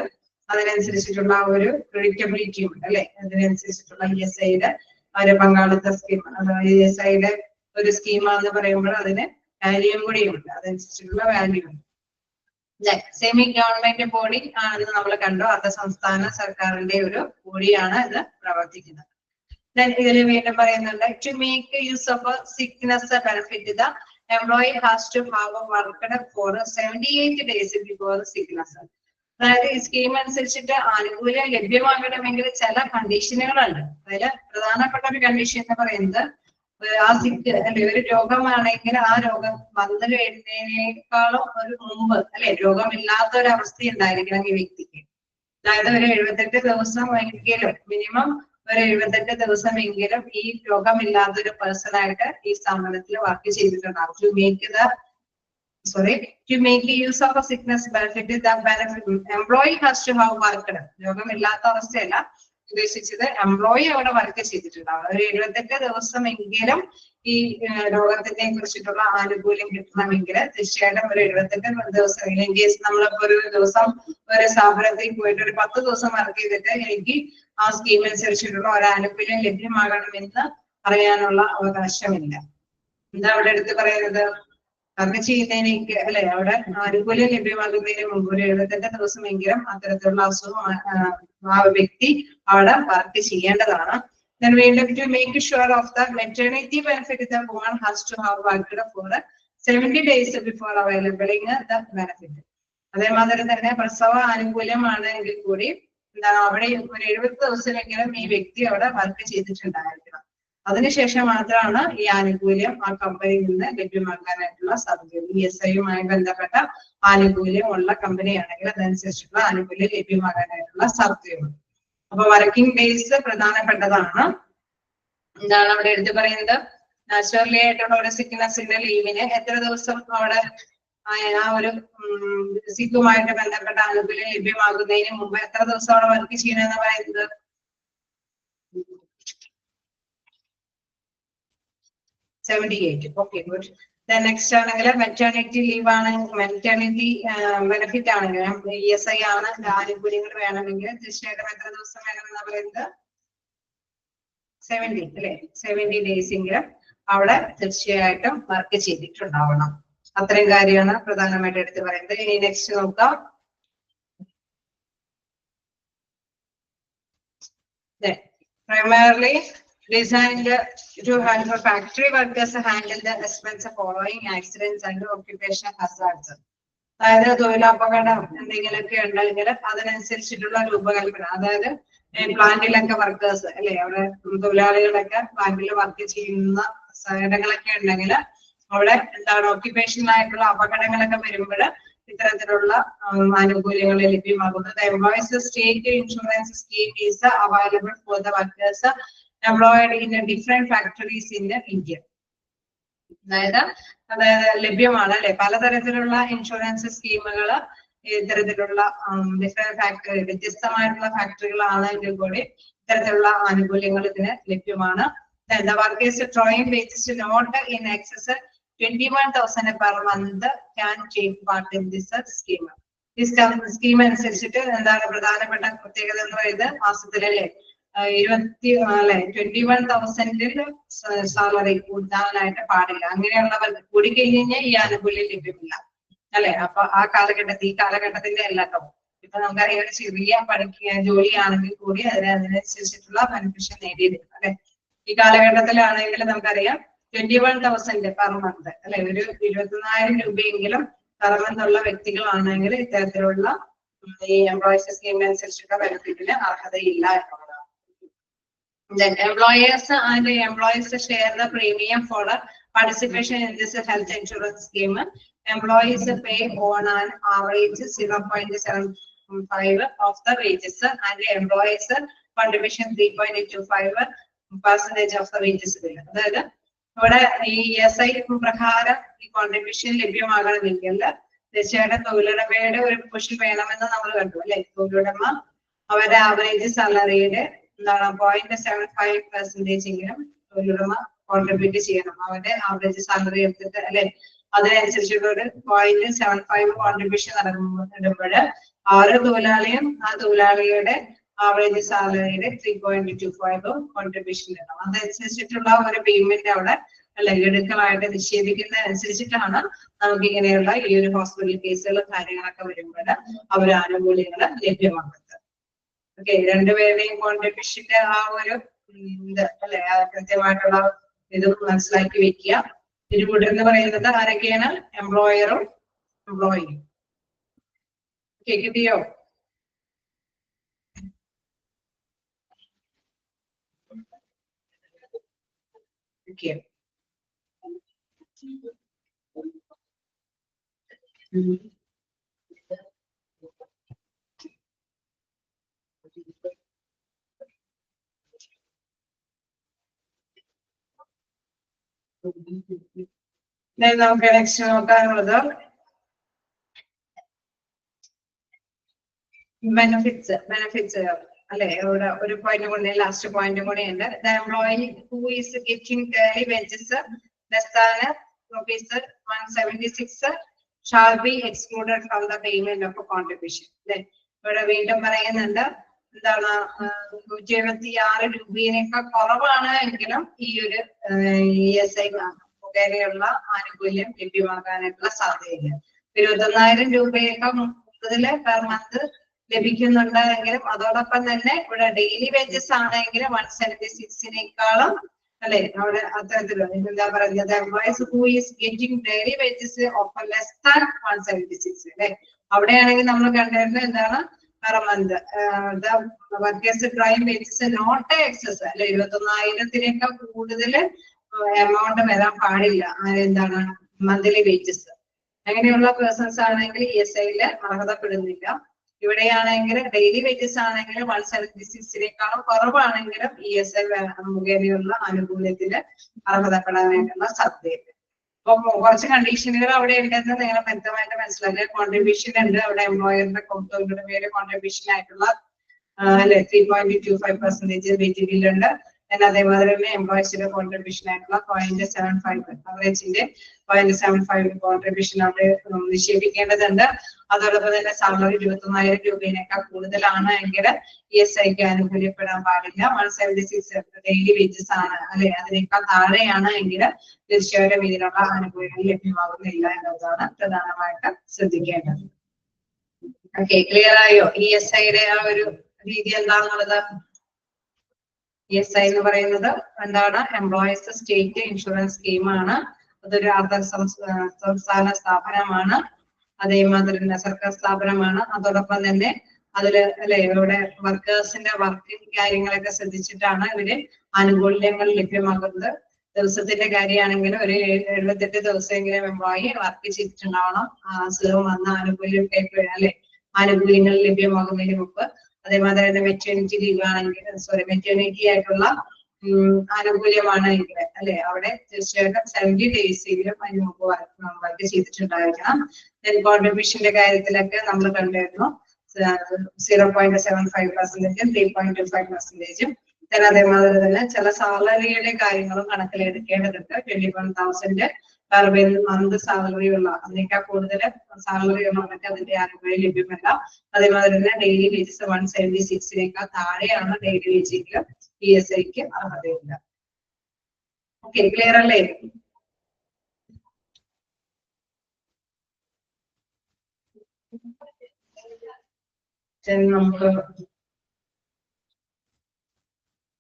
അതിനനുസരിച്ചിട്ടുള്ള ഒരു ക്രെഡിറ്റബിലിറ്റി ഉണ്ട് അല്ലെ? അതിനനുസരിച്ചിട്ടുള്ള ESIയുടെ ഒരു പങ്കാളിത്ത സ്കീം, ESIയുടെ ഒരു സ്കീമാണെന്ന് പറയുമ്പോൾ അതിന് വാല്യൂം കൂടിയുണ്ട്, അതനുസരിച്ചിട്ടുള്ള വാല്യൂ ഉണ്ട്. സെമി ഗവൺമെന്റ് ബോഡി ആണെന്ന് നമ്മൾ കണ്ടു. അത് സംസ്ഥാന സർക്കാരിന്റെ ഒരു ബോഡിയാണ് ഇത് പ്രവർത്തിക്കുന്നത്. ഇതിൽ വീണ്ടും പറയുന്നുണ്ട്, to make use of sickness benefit the employee has to have worked for 78 days before sickness. അതായത് ഈ സ്കീം അനുസരിച്ചിട്ട് ആനുകൂല്യം ലഭ്യമാകണമെങ്കിൽ ചില കണ്ടീഷനുകളുണ്ട്. അതിൽ പ്രധാനപ്പെട്ട ഒരു കണ്ടീഷൻ എന്ന് പറയുന്നത് ആ സിക്ക് അല്ലെ ഒരു രോഗമാണെങ്കിൽ ആ രോഗം വന്നു കഴിഞ്ഞതിനേക്കാളും ഒരു മുമ്പ് അല്ലെ രോഗമില്ലാത്ത ഒരു അവസ്ഥ ഉണ്ടായിരിക്കണം ഈ വ്യക്തിക്ക്. അതായത് ഒരു 78 ദിവസമെങ്കിലും മിനിമം ഒരു 78 ദിവസമെങ്കിലും ഈ രോഗമില്ലാത്ത ഒരു പേഴ്സൺ ആയിട്ട് ഈ സ്ഥാപനത്തിൽ വർക്ക് ചെയ്തിട്ടുണ്ടാവും. To make use of a sickness benefit, the benefit employee has to have worked. രോഗമില്ലാത്ത അവസ്ഥയല്ല ഉദ്ദേശിച്ചത്, എംപ്ലോയി അവിടെ വർക്ക് ചെയ്തിട്ടുണ്ടാവും. ഒരു 78 ദിവസമെങ്കിലും ഈ രോഗത്തിനെ കുറിച്ചിട്ടുള്ള ആനുകൂല്യം കിട്ടണമെങ്കിൽ തീർച്ചയായിട്ടും ഒരു 78 ദിവസം. ഇൻ കേസ് നമ്മളിപ്പോ ഒരു ദിവസം ഒരു സ്ഥാപനത്തിൽ പോയിട്ട് ഒരു 10 ദിവസം വർക്ക് ചെയ്തിട്ട് എനിക്ക് ആ സ്കീം അനുസരിച്ചിട്ടുള്ള ഒരു ആനുകൂല്യം ലഭ്യമാകണമെന്ന് പറയാനുള്ള അവകാശമില്ല. എന്താ അവിടെ എടുത്ത് പറയുന്നത്? വർക്ക് ചെയ്യുന്നതിനേക്ക് അല്ലെ അവിടെ ആനുകൂല്യം ലഭ്യമാകുന്നതിന് മുമ്പ് ഒരു 78 ദിവസമെങ്കിലും അത്തരത്തിലുള്ള അസുഖം ആ വ്യക്തി അവിടെ വർക്ക് ചെയ്യേണ്ടതാണ്. Then വീണ്ടും to make sure of the maternity benefit, the woman has to have worked for 70 days before availing the benefit. അതേമാതിരി തന്നെ പ്രസവ ആനുകൂല്യമാണെങ്കിൽ കൂടി എന്താണ് അവിടെ ഒരു 70 ദിവസമെങ്കിലും ഈ വ്യക്തി അവിടെ വർക്ക് ചെയ്തിട്ടുണ്ടായിരിക്കണം. അതിനുശേഷം മാത്രമാണ് ഈ ആനുകൂല്യം ആ കമ്പനിയിൽ നിന്ന് ലഭ്യമാക്കാനായിട്ടുള്ള സാധ്യത. ESIയുമായി ബന്ധപ്പെട്ട ആനുകൂല്യം ഉള്ള കമ്പനിയാണെങ്കിൽ അതനുസരിച്ചുള്ള ആനുകൂല്യം ലഭ്യമാകാനായിട്ടുള്ള സാധ്യതയുണ്ട്. അപ്പൊ വർക്കിംഗ് ഡേയ്സ് പ്രധാനപ്പെട്ടതാണ്. എന്താണ് അവിടെ എടുത്തു പറയുന്നത്? നാച്ചുറലി ആയിട്ടുള്ള ഒരു സിക്നെസിന്റെ ലീവിന് എത്ര ദിവസം അവിടെ ആ ഒരു സിക്കുമായിട്ട് ബന്ധപ്പെട്ട ആനുകൂല്യം ലഭ്യമാകുന്നതിന് മുമ്പ് എത്ര ദിവസം അവിടെ വർക്ക് ചെയ്യണമെന്ന് പറയുന്നത്? 78. Okay, good. നെക്സ്റ്റ് ആണെങ്കിൽ മെറ്റേണിറ്റി ലീവ് ആണ്. മെറ്റേണിറ്റി ബെനിഫിറ്റ് ആണെങ്കിൽ ESI ആണ്. ആനുകൂല്യങ്ങൾ വേണമെങ്കിൽ തീർച്ചയായിട്ടും എത്ര ദിവസം വേണമെന്നാ പറയുന്നത്? 70 അല്ലെ? 70 days എങ്കിലും അവിടെ തീർച്ചയായിട്ടും വർക്ക് ചെയ്തിട്ടുണ്ടാവണം. അത്രയും കാര്യമാണ് പ്രധാനമായിട്ട് എടുത്ത് പറയുന്നത്. ഇനി നെക്സ്റ്റ് നോക്കാം. Primarily designed to help factory workers handle the expense of following accidents and occupational hazards. അതായത് തൊഴിലപകടം എന്തെങ്കിലുമൊക്കെ ഉണ്ടെങ്കിൽ അതിനനുസരിച്ചിട്ടുള്ള രൂപകൽപ്പന. അതായത് പ്ലാന്റിലൊക്കെ വർക്കേഴ്സ് അല്ലെ അവിടെ തൊഴിലാളികളൊക്കെ പ്ലാന്റിൽ വർക്ക് ചെയ്യുന്ന ഇടങ്ങളൊക്കെ ഉണ്ടെങ്കിൽ അവിടെ എന്താണ് ഓക്യുപേഷണൽ ആയിട്ടുള്ള അപകടങ്ങളൊക്കെ വരുമ്പോൾ ഇത്തരത്തിലുള്ള ആനുകൂല്യങ്ങൾ ലഭ്യമാകുന്നത്. Employees state insurance scheme is available for the workers employed in different factories in India. അതായത് ലഭ്യമാണ് അല്ലെ, പലതരത്തിലുള്ള ഇൻഷുറൻസ് സ്കീമുകൾ ഇത്തരത്തിലുള്ള ഡിഫറെന്റ് ഫാക്ടറി, വ്യത്യസ്തമായിട്ടുള്ള ഫാക്ടറികളാണെങ്കിൽ കൂടി ഇത്തരത്തിലുള്ള ആനുകൂല്യങ്ങൾ ഇതിന് ലഭ്യമാണ്. The workers drawing wages not in excess 21,000 per month can take part in this scheme. ഈ സ്കീം അനുസരിച്ചിട്ട് എന്താണ് പ്രധാനപ്പെട്ട പ്രത്യേകത എന്ന് പറയുന്നത്, മാസത്തിലല്ലേ 21,000 സാലറി കൂട്ടാനായിട്ട് പാടില്ല. അങ്ങനെയുള്ളവർക്ക് കൂടി കഴിഞ്ഞാൽ ഈ ആനുകൂല്യം ലഭ്യമില്ല അല്ലെ. അപ്പൊ ഈ കാലഘട്ടത്തിന്റെ അല്ലട്ടോ. ഇപ്പൊ നമുക്കറിയാം ഒരു ചെറിയ ജോലിയാണെങ്കിൽ കൂടി അതിനനുസരിച്ചിട്ടുള്ള ബെനിഫിഷൻ നേടിയെടുക്കും അല്ലെ. ഈ കാലഘട്ടത്തിലാണെങ്കിൽ നമുക്കറിയാം 21,000 പെർ മന്ത് അല്ലെ, ഒരു 24,000 രൂപയെങ്കിലും പെർ മന്ത് ഉള്ള വ്യക്തികളാണെങ്കിൽ ഇത്തരത്തിലുള്ള ഈ എംപ്ലോയീസ് സ്കീമിനനുസരിച്ചുള്ള ബെനിഫിറ്റിന് അർഹതയില്ല എന്നുള്ളതാണ്. Then employers and employees share the premium for participation in this health insurance scheme. Employees pay on an average 0.75 of the wages and employees contribution 3.25% of the wages. അതായത് ഇവിടെ ഈ ESI പ്രകാരം ഈ contribution ലഭ്യമാകണമെങ്കിൽ തീർച്ചയായിട്ടും തൊഴിലുടമയുടെ ഒരു push വേണമെന്ന് നമ്മൾ കണ്ടു അല്ലെ. തൊഴിലുടമ അവരുടെ ആവറേജ് സാലറിയുടെ എന്താണ് 0.75% എങ്കിലും തൊഴിലുടമ കോൺട്രിബ്യൂട്ട് ചെയ്യണം. അവരുടെ ആവറേജ് സാലറി എടുത്തിട്ട് അല്ലെ, അതിനനുസരിച്ചുള്ള ഒരു 0.75 കോൺട്രിബ്യൂഷൻ ഇടുമ്പോൾ ഓരോ തൊഴിലാളിയും ആ തൊഴിലാളിയുടെ ആവറേജ് സാലറിയുടെ 3.25 കോൺട്രിബ്യൂഷൻ ഇടണം. അതനുസരിച്ചിട്ടുള്ള ഒരു പേയ്മെന്റ് അവിടെ അല്ലെ ഗഡുക്കളായിട്ട് നിക്ഷേപിക്കുന്നതനുസരിച്ചിട്ടാണ് നമുക്ക് ഇങ്ങനെയുള്ള ഈ ഒരു ഹോസ്പിറ്റൽ കേസുകളും കാര്യങ്ങളൊക്കെ വരുമ്പോൾ അവർ ആനുകൂല്യങ്ങൾ ലഭ്യമാക്കുന്നത്. ഓക്കെ, രണ്ടുപേരുടെയും കോൺട്രിബ്യൂഷന്റെ ആ ഒരു ഇത് അല്ലെ കൃത്യമായിട്ടുള്ള ഇത് മനസ്സിലാക്കി വെക്കുക. ഇരുകൂട്ടർ എന്ന് പറയുന്നത് ആരൊക്കെയാണ്? എംപ്ലോയറും എംപ്ലോയിയും. കിട്ടിയോ? Okay. നമുക്ക് നെക്സ്റ്റ് നോക്കാനുള്ളത് ബെനിഫിറ്റ്സ് അല്ലെ. ഇവിടെ ഒരു പോയിന്റ് കൂടെ ലാസ്റ്റ് പോയിന്റ് കൂടെ ഉണ്ട്. The employee who is getting daily wages less than ₹176 shall be excluded from the payment of contribution. അല്ലെ, ഇവിടെ വീണ്ടും പറയുന്നുണ്ട് എന്താണ് 176 രൂപയേക്കാൾ കുറവാണ് എങ്കിലും ഈ ഒരു ESI മുഖേനയുള്ള ആനുകൂല്യം ലഭ്യമാകാനായിട്ടുള്ള സാധ്യതയില്ല. 21,000 രൂപയേക്കാൾ കൂടുതൽ പെർ മന്ത് ലഭിക്കുന്നുണ്ട് എങ്കിലും അതോടൊപ്പം തന്നെ ഇവിടെ ഡെയിലി വേജസ് ആണെങ്കിൽ 176 അല്ലെ, അവിടെ അത്തരത്തിലുള്ള എന്താ പറയുന്നത് employees who is getting daily wages of less than 176 അല്ലെ. അവിടെയാണെങ്കിൽ നമ്മൾ കണ്ടിരുന്നത് എന്താണ് per month workers drive wages not excess അല്ലെ, 21,000 കൂടുതൽ എമൗണ്ട് വരാൻ പാടില്ല. എന്താണ് മന്ത്ലി വേജസ്. അങ്ങനെയുള്ള പേഴ്സൺസ് ആണെങ്കിൽ ESIയിൽ അർഹതപ്പെടുന്നില്ല. ഇവിടെയാണെങ്കിൽ ഡെയിലി വേജസ് ആണെങ്കിൽ 176 കുറവാണെങ്കിലും ESI മുഖേനയുള്ള ആനുകൂല്യത്തിന് അർഹതപ്പെടാനായിട്ടുള്ള സാധ്യതയുണ്ട്. അപ്പൊ കുറച്ച് കണ്ടീഷനുകൾ അവിടെ ഉണ്ടെന്ന് നിങ്ങൾ വ്യക്തമായിട്ട് മനസ്സിലാക്കുക. കോൺട്രിബ്യൂഷൻ ഉണ്ട് അവിടെ, എംപ്ലോയറിന്റെ തൊഴിലുടമയുടെ കോൺട്രിബ്യൂഷൻ ആയിട്ടുള്ള അല്ലെ 3.25% വെയിറ്റ് ബില്ലുണ്ട്. അതേമാതിരി തന്നെ എംപ്ലോയീസിന്റെ കോൺട്രിബ്യൂഷൻ ആയിട്ടുള്ള 0.75 അവറേജിന്റെ 0.75 കോൺട്രിബ്യൂഷൻ അവിടെ നിക്ഷേപിക്കേണ്ടതുണ്ട്. അതോടൊപ്പം തന്നെ സാലറി 21,000 രൂപയേക്കാൾ കൂടുതലാണ് എങ്കിൽ ESIക്ക് ആനുകൂല്യപ്പെടാൻ പാടില്ല. 176 ഡെയിലി വേജസ് ആണ് അല്ലെ, അതിനേക്കാൾ താഴെയാണ് എങ്കിൽ തീർച്ചയായിട്ടും ഇതിനുള്ള ആനുകൂല്യങ്ങൾ ലഭ്യമാകുന്നില്ല എന്നതാണ് പ്രധാനമായിട്ട് ശ്രദ്ധിക്കേണ്ടത്. ഓക്കെ, ക്ലിയർ ആയോ? ESIയുടെ ആ ഒരു രീതി എന്താണെന്നുള്ളത്. ESI എന്ന് പറയുന്നത് എന്താണ്? എംപ്ലോയീസ് സ്റ്റേറ്റ് ഇൻഷുറൻസ് സ്കീമാണ്. അതൊരു അർദ്ധ സംസ്ഥാന സ്ഥാപനമാണ്. അതേമാതിരി തന്നെ സർക്കാർ സ്ഥാപനമാണ്. അതോടൊപ്പം തന്നെ അതില് അല്ലെ ഇവിടെ വർക്കേഴ്സിന്റെ വർക്കിംഗ് കാര്യങ്ങളൊക്കെ ശ്രദ്ധിച്ചിട്ടാണ് ഇവര് ആനുകൂല്യങ്ങൾ ലഭ്യമാകുന്നത്. ദിവസത്തിന്റെ കാര്യമാണെങ്കിൽ ഒരു 78 ദിവസമെങ്കിലും എംപ്ലോയി വർക്ക് ചെയ്തിട്ടുണ്ടാവണം. അസുഖം വന്ന ആനുകൂല്യം അല്ലെ ആനുകൂല്യങ്ങൾ ലഭ്യമാകുന്നതിന് മുമ്പ്. അതേമാതിരി തന്നെ മെറ്റേണിറ്റി ലീവ് ആണെങ്കിൽ മെറ്റേണിറ്റി ആയിട്ടുള്ള ആനുകൂല്യമാണ് എങ്കിൽ അല്ലെ അവിടെ തീർച്ചയായിട്ടും 70 ഡേയ്സെങ്കിലും അതിന് മുമ്പ് വർക്ക് ചെയ്തിട്ടുണ്ടായിരിക്കണം. കോൺട്രിബ്യൂഷന്റെ കാര്യത്തിലൊക്കെ നമ്മൾ കണ്ടിരുന്നു 0.75%, 3.25%. അതേമാതിരി തന്നെ ചില സാലറിയുടെ കാര്യങ്ങളും കണക്കിലെടുക്കേണ്ടതുണ്ട്. 21,000 പെർ മന്ത് സാലറി ഉള്ള അതിനേക്കാൾ കൂടുതൽ സാലറി ഉള്ളവർക്ക് അതിന്റെ ആനുകൂല്യം ലഭ്യമല്ല. അതേമാതിരി തന്നെ ഡെയിലി വേജസ് 176 താഴെയാണ് ഡെയിലി വേജെങ്കിൽ PSIക്ക് അർഹതയില്ല. ഓക്കെ, ക്ലിയർ അല്ലേ? നമുക്ക്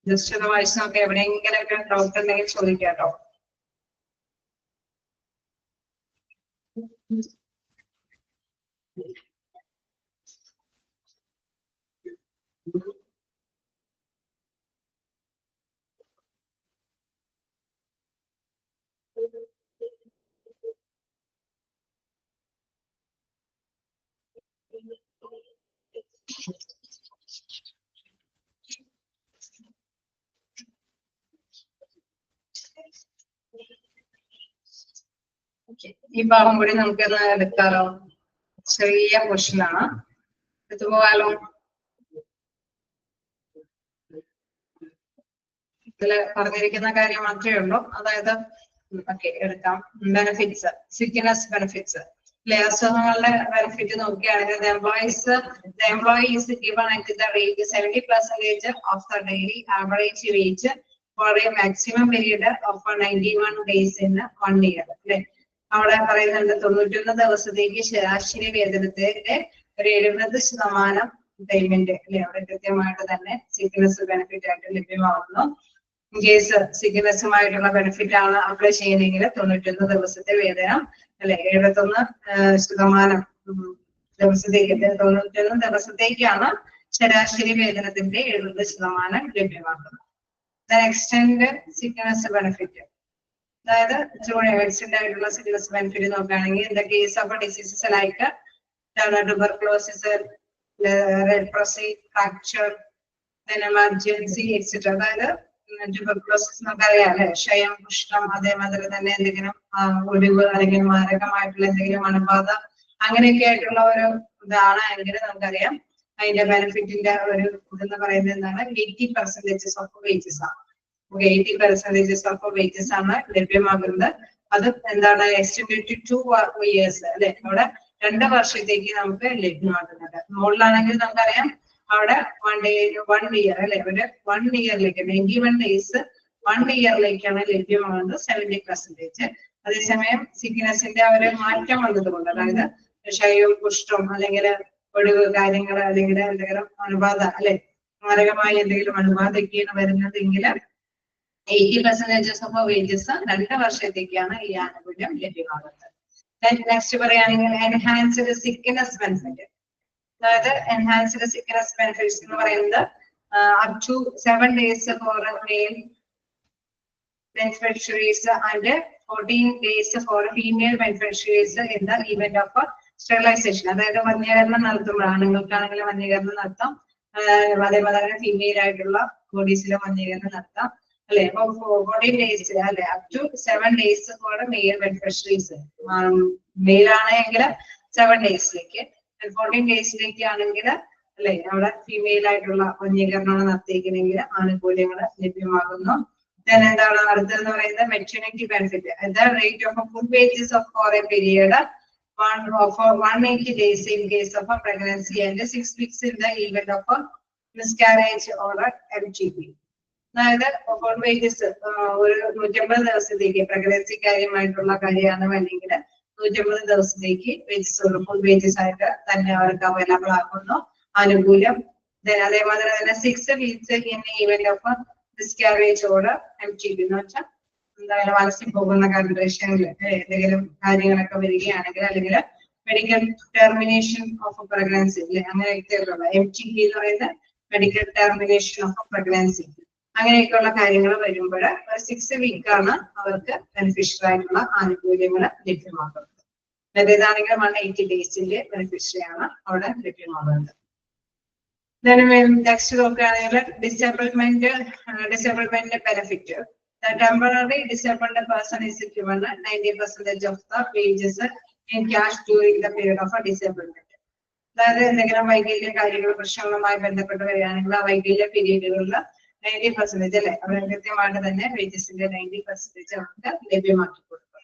ജസ്റ്റ് ഒന്ന് വായിച്ച് നോക്കാം. എവിടെയെങ്കിലൊക്കെ ഡൗട്ട് ഉണ്ടെങ്കിൽ ചോദിക്കാട്ടോ. ഈ ഭാഗം കൂടി നമുക്കൊന്ന് എടുക്കാലോ. ചെറിയ ക്വസ്റ്റ്യൻ ആണ്, എടുത്തു പോകാലോ. ഇതില് പറഞ്ഞിരിക്കുന്ന കാര്യം മാത്രമേ ഉള്ളൂ. അതായത് ഓക്കെ എടുക്കാം. ബെനിഫിറ്റ്സ്, സിക്നെസ് ബെനിഫിറ്റ്സ് അല്ലെ, അസുഖങ്ങളുടെ ബെനിഫിറ്റ് നോക്കുകയാണെങ്കിൽ the employee is given at the rate 70% of the daily average wage for a maximum period of 91 days in 1 year. അല്ലെ അവിടെ പറയുന്നുണ്ട് 91 ദിവസത്തേക്ക് ശരാശരി വേതനത്തിന്റെ ഒരു 70% പേയ്മെന്റ് അല്ലെ അവിടെ കൃത്യമായിട്ട് തന്നെ സിക്നെസ് ബെനിഫിറ്റ് ആയിട്ട് ലഭ്യമാകുന്നു. ഇൻ കേസ് സിക്നെസ്സുമായിട്ടുള്ള ബെനിഫിറ്റ് ആണ് അപ്ലൈ ചെയ്യുന്നതെങ്കിൽ 91 ദിവസത്തെ വേതനം അല്ലെ 71% ദിവസത്തേക്ക് 91 ദിവസത്തേക്കാണ് ശരാശരി വേതനത്തിന്റെ 70% ലഭ്യമാക്കുന്നത്. എക്സ്റ്റെൻഡ് സിക്നെസ് ബെനിഫിറ്റ്, അതായത് എക്സ്റ്റെൻഡ് ആയിട്ടുള്ള സിക്നെസ് ബെനിഫിറ്റ് നോക്കുകയാണെങ്കിൽ in the case of diseases like tuberculosis, leprosy, fracture, emergency etcetera. അതായത് ട്യൂബർക്ലോസിസ് നമുക്കറിയാം അല്ലെ, ക്ഷയം, കുഷ്ഠം, അതേമാതിരി തന്നെ എന്തെങ്കിലും ഒടിവ് അല്ലെങ്കിൽ മാരകമായിട്ടുള്ള എന്തെങ്കിലും അണുബാധ അങ്ങനെയൊക്കെ ആയിട്ടുള്ള ഒരു ഇതാണ് എങ്കിൽ നമുക്കറിയാം അതിന്റെ ബെനിഫിറ്റിന്റെ ഒരു ഇതെന്ന് പറയുന്നത് എന്താണ് 80% ഓഫ് വേജസ് ആണ്. 80% ഓഫ് വേജസ് ആണ് ലഭ്യമാകുന്നത്. അത് എന്താണ് എസ്റ്റിമേറ്റ് 2 years അല്ലെ, അവിടെ 2 വർഷത്തേക്ക് നമുക്ക് ലഭ്യമാകുന്നുണ്ട്. മുകളിലാണെങ്കിൽ നമുക്കറിയാം അവിടെ 1 year അല്ലെ, ഒരു 1 ഇയറിലേക്ക് 91 ഡേയ്സ് 1 ഇയറിലേക്കാണ് ലഭ്യമാകുന്നത് 70%. അതേസമയം സിക്നെസിന്റെ ഒരു മാറ്റം വന്നതുകൊണ്ട്, അതായത് ക്ഷയവും കുഷ്ഠവും അല്ലെങ്കിൽ ഒഴിവ് കാര്യങ്ങൾ അല്ലെങ്കിൽ എന്തെങ്കിലും അണുബാധ അല്ലെ മാരകമായ എന്തെങ്കിലും അണുബാധയൊക്കെയാണ് വരുന്നതെങ്കിൽ 80% ഓഫ് വേജസ് 2 വർഷത്തേക്കാണ് ഈ ആനുകൂല്യം ലഭ്യമാകുന്നത്. നെക്സ്റ്റ് പറയുകയാണെങ്കിൽ എൻഹാൻസ്ഡ് സിക്നെസ് ബെനിഫിറ്റ്, അതായത് എൻഹാൻസ്ഡ് സിക്നെസ് ബെനിഫിറ്റ്സ് എന്ന് പറയുന്നത് up to 7 days for male beneficiaries and 14 days for female beneficiaries in the event of sterilization. അതായത് വന്ധ്യകരണം നടത്തുമ്പോൾ ആണുങ്ങൾക്കാണെങ്കിൽ വന്ധ്യകരണം നടത്താം, അതേപോലെ തന്നെ ഫീമെയിൽ ആയിട്ടുള്ള ബോഡീസിലെ വന്ധ്യകരണം നടത്താം അല്ലെ. അപ്പൊ 14 days അല്ലെ up to 7 days for male beneficiaries. Male ആണെങ്കിൽ 7 daysലേക്ക്, 14 daysലേക്ക് ആണെങ്കിൽ അല്ലെ അവിടെ ഫീമെയിൽ ആയിട്ടുള്ള വന്ധ്യീകരണമാണ് നടത്തിയിരിക്കുന്നെങ്കിൽ ആനുകൂല്യങ്ങൾ ലഭ്യമാകുന്നു. then എന്താണ് അടുത്തെന്ന് പറയുന്നത് maternity benefit, the rate of full wages of for a period for 180 days in case of a pregnancy and 6 weeks in the event of a miscarriage or MGP. അതായത് full wages ഒരു 150 ദിവസത്തേക്ക് pregnancy കാര്യമായിട്ടുള്ള കാര്യമാണ് അല്ലെങ്കിൽ 150 ദിവസത്തേക്ക് full wages ആയിട്ട് തന്നെ അവർക്ക് അവൈലബിൾ ആക്കുന്നു ആനുകൂല്യം. അതേമാതിരി തന്നെ 6 weeks in event of a miscarriage or MGP എന്ന് വെച്ചാൽ എന്തായാലും മനസ്സിൽ പോകുന്ന കണ്ടീഷനിൽ എന്തെങ്കിലും കാര്യങ്ങളൊക്കെ വരികയാണെങ്കിൽ അല്ലെങ്കിൽ മെഡിക്കൽ ടെർമിനേഷൻ ഓഫ് പ്രഗ്നൻസി അല്ലെ അങ്ങനെയൊക്കെയുള്ള MGP എന്ന് പറയുന്നത് മെഡിക്കൽ ടെർമിനേഷൻ ഓഫ് പ്രഗ്നൻസി. അങ്ങനെയൊക്കെയുള്ള കാര്യങ്ങൾ വരുമ്പോൾ 6 വീക്കാണ് അവർക്ക് ബെനിഫിഷ്യൽ ആയിട്ടുള്ള ആനുകൂല്യങ്ങൾ ലഭ്യമാക്കുന്നത്. ഇതാണെങ്കിൽ 180 ഡേയ്സിന്റെ ബെനിഫിഷ്യറി ആണ് അവിടെ ലഭ്യമാകുന്നത്. നെക്സ്റ്റ് നോക്കുകയാണെങ്കിൽ disablement benefit. The temporary disabled person is given 90% of the wages in cash during the period of a disablement. അതായത് എന്തെങ്കിലും വൈകല്യ കാര്യങ്ങൾ പ്രശ്നങ്ങളുമായി ബന്ധപ്പെട്ട് വരികയാണെങ്കിൽ ആ വൈകല്യ പീരീഡുകളിൽ 90% അല്ലെ അവർ കൃത്യമായിട്ട് തന്നെ വേജസിന്റെ 90% അവർക്ക് ലഭ്യമാക്കി കൊടുക്കും.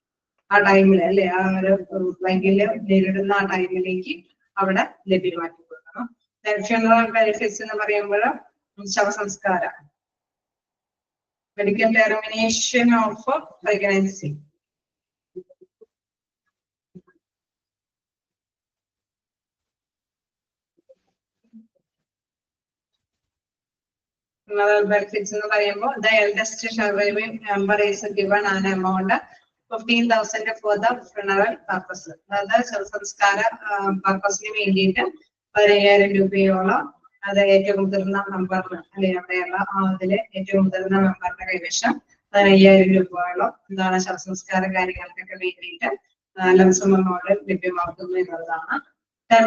ആ ടൈമിൽ അല്ലെ ആ ഒരു വൈകല്യം നേരിടുന്ന ആ ടൈമിലേക്ക് അവിടെ ലഭ്യമാക്കി കൊടുക്കണം. ഫ്യൂണറൽ ബെനിഫിറ്റ്സ് എന്ന് പറയുമ്പോൾ ശവസംസ്കാരം, medical termination of pregnancy, another benefits എന്ന് പറയുമ്പോൾ the eldest surviving member is given an amount 15,000 for the funeral purpose. അതായത് ശവസംസ്കാര പർപ്പസിന് വേണ്ടിയിട്ട് 15,000 രൂപയോളം അത് ഏറ്റവും മുതിർന്ന മെമ്പറിന് അല്ലെ അവിടെയുള്ള അതിലെ ഏറ്റവും മുതിർന്ന മെമ്പറിന്റെ കൈവശം 15,000 രൂപയോളം എന്താണ് ശവസംസ്കാര കാര്യങ്ങൾക്കൊക്കെ വേണ്ടിയിട്ട് ലംസം എമൗണ്ട് ലഭ്യമാക്കുന്നു എന്നുള്ളതാണ്.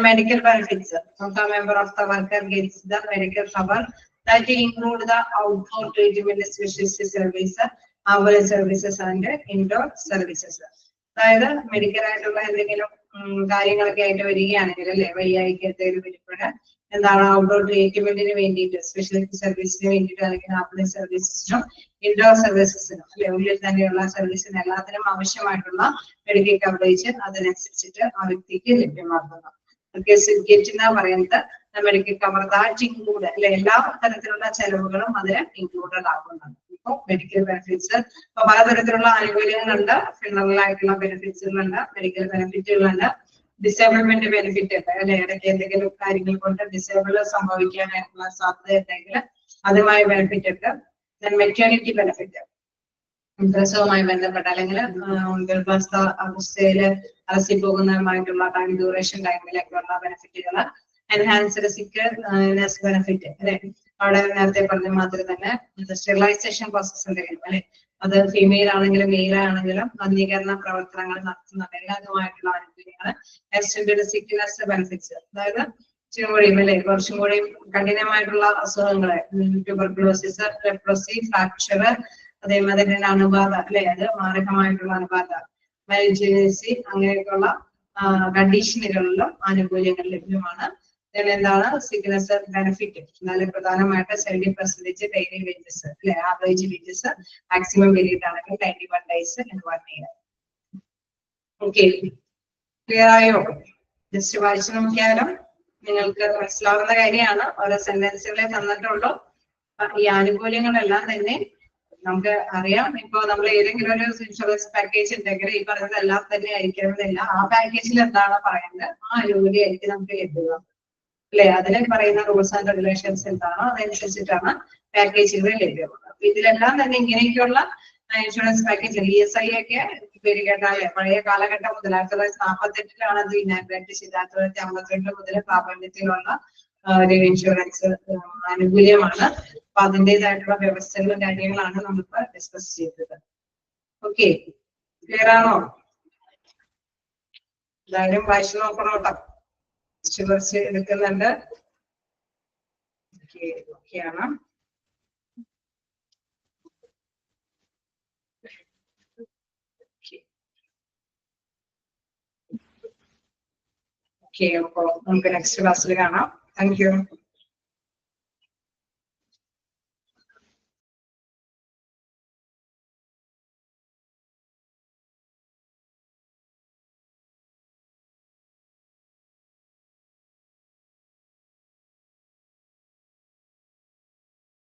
Medical benefits. The member of the worker gets the medical cover that include the outdoor treatment, specialist service, ambulance services and indoor services. അതായത് മെഡിക്കൽ ആയിട്ടുള്ള എന്തെങ്കിലും കാര്യങ്ങളൊക്കെ ആയിട്ട് വരികയാണെങ്കിൽ അല്ലെ വയ്യായിക്ക് എന്തെങ്കിലും വരുമ്പോൾ എന്താണ് ഔട്ട്ഡോർ ട്രീറ്റ്മെന്റിന് വേണ്ടിയിട്ട് സ്പെഷ്യലിസ്റ്റ് സർവീസിന് വേണ്ടിയിട്ട് അല്ലെങ്കിൽ ആംബുലൻസ് സർവീസസിനും ഇൻഡോർ സർവീസസിനും അല്ലെ ഉള്ളിൽ തന്നെയുള്ള സർവീസിന് എല്ലാത്തിനും ആവശ്യമായിട്ടുള്ള മെഡിക്കൽ കവറേജ് അതിനനുസരിച്ചിട്ട് ആ വ്യക്തിക്ക് ലഭ്യമാക്കുന്നു. പറയുന്നത് മെഡിക്കൽ കവർ ദാറ്റ് ഇൻക്ലൂഡ് അല്ലെ എല്ലാ തരത്തിലുള്ള ചെലവുകളും അതിന് ഇൻക്ലൂഡഡ് ആകുന്നുണ്ട്. ഇപ്പൊ മെഡിക്കൽ ബെനിഫിറ്റ്സ് ഇപ്പൊ പലതരത്തിലുള്ള ആനുകൂല്യങ്ങളുണ്ട്. ഫിനറൽ ആയിട്ടുള്ള ബെനിഫിറ്റ്സുകളുണ്ട്, മെഡിക്കൽ ബെനിഫിറ്റുകളുണ്ട്, ഡിസേബിൾമെന്റ് ബെനിഫിറ്റ് ഉണ്ട് അല്ലെ ഇടയ്ക്ക് എന്തെങ്കിലും കാര്യങ്ങൾ കൊണ്ട് ഡിസേബിൾ സംഭവിക്കാനായിട്ടുള്ള സാധ്യത ഉണ്ടെങ്കിൽ അതുമായി ബെനിഫിറ്റ് ഉണ്ട്. മെറ്റേണിറ്റി ബെനിഫിറ്റ് പ്രസവവുമായി ബന്ധപ്പെട്ട അല്ലെങ്കിൽ ഗർഭാവസ്ഥ അവസ്ഥയില് അലസി പോകുന്നതുമായിട്ടുള്ള ടൈം ഡ്യൂറേഷൻ ടൈമിലേക്കുള്ള ബെനിഫിറ്റുകൾ. എൻഹാൻസ്ഡ് സിക്നെസ് ബെനിഫിറ്റ് അല്ലെ അവിടെ നേരത്തെ പറഞ്ഞ മാതിരി തന്നെ സ്റ്റെറിലൈസേഷൻ പ്രോസസ് ഉണ്ടെങ്കിലും അല്ലെ അത് ഫീമെയിൽ ആണെങ്കിലും മെയിൽ ആണെങ്കിലും നവീകരണ പ്രവർത്തനങ്ങൾ നടത്തുന്നുണ്ടെങ്കിൽ അതുമായിട്ടുള്ള ആനുകൂല്യങ്ങൾ. എക്സ്റ്റൻഡഡ് സിക്നെസ് ബെനിഫിറ്റ്സ് അതായത് കുറച്ചും അല്ലെ കുറച്ചും കൂടി കഠിനമായിട്ടുള്ള അസുഖങ്ങളെ ട്യൂബർക്കുലോസിസ്, ലെപ്രസി, ഫ്രാക്ചർ, അതേമാതിരി തന്നെ അണുബാധ അല്ലെ അത് മാരകമായിട്ടുള്ള അണുബാധ, മൽജനസി അങ്ങനെയൊക്കെയുള്ള കണ്ടീഷനുകളിലും ആനുകൂല്യങ്ങൾ ലഭ്യമാണ്. എന്താണ് സിക്നസ് ബെനിഫിറ്റ് എന്നാലും പ്രധാനമായിട്ട് 70% ഡെയിലി വേജസ് അല്ലെ ആവറേജ് വേജസ് മാക്സിമം പീരീഡ് ആണെങ്കിൽ 91 days in 1 year. Okay, clear ആയോ? ജസ്റ്റ് വായിച്ചു നോക്കിയാലും നിങ്ങൾക്ക് മനസ്സിലാവുന്ന കാര്യമാണ്. ഓരോ സെന്റൻസുകളെ തന്നിട്ടുള്ളൂ. ഈ ആനുകൂല്യങ്ങളെല്ലാം തന്നെ നമുക്ക് അറിയാം. ഇപ്പൊ നമ്മൾ ഏതെങ്കിലും ഒരു ഇൻഷുറൻസ് പാക്കേജ് ഉണ്ടെങ്കിൽ ഈ പറഞ്ഞതെല്ലാം തന്നെ ആയിരിക്കണമെന്നില്ല. ആ പാക്കേജിൽ എന്താണ് പറയുന്നത് ആ ആനുകൂല്യമായിരിക്കും നമുക്ക് ലഭ്യത അല്ലെ. അതിൽ പറയുന്ന റൂൾസ് ആൻഡ് റെഗുലേഷൻസ് എന്താണോ അതനുസരിച്ചിട്ടാണ് പാക്കേജുകൾ ലഭ്യമാകുന്നത്. അപ്പൊ ഇതിലെല്ലാം തന്നെ ഇങ്ങനെയൊക്കെയുള്ള ഇൻഷുറൻസ് പാക്കേജ് ESI ഒക്കെ പേര് കേട്ടാലേ പഴയ കാലഘട്ടം മുതൽ 1948 ഇത് ഇനാഗ്രേറ്റ് ചെയ്ത് 1952 മുതൽ പ്രാബല്യത്തിലുള്ള ഒരു ഇൻഷുറൻസ് ആനുകൂല്യമാണ്. അപ്പൊ അതിൻ്റെതായിട്ടുള്ള വ്യവസ്ഥകളും കാര്യങ്ങളാണ് നമ്മളിപ്പോ ഡിസ്കസ് ചെയ്തത്. ഓക്കെ, ക്ലിയർ ആണോ? എന്തായാലും വായിച്ചു നോക്കണം കേട്ടോ. കുറച്ച് എടുക്കുന്നുണ്ട്. ഓക്കെയാണ്. ഓക്കെ, അപ്പോ നമുക്ക് നെക്സ്റ്റ് ക്ലാസ്സിൽ കാണാം. Thank you.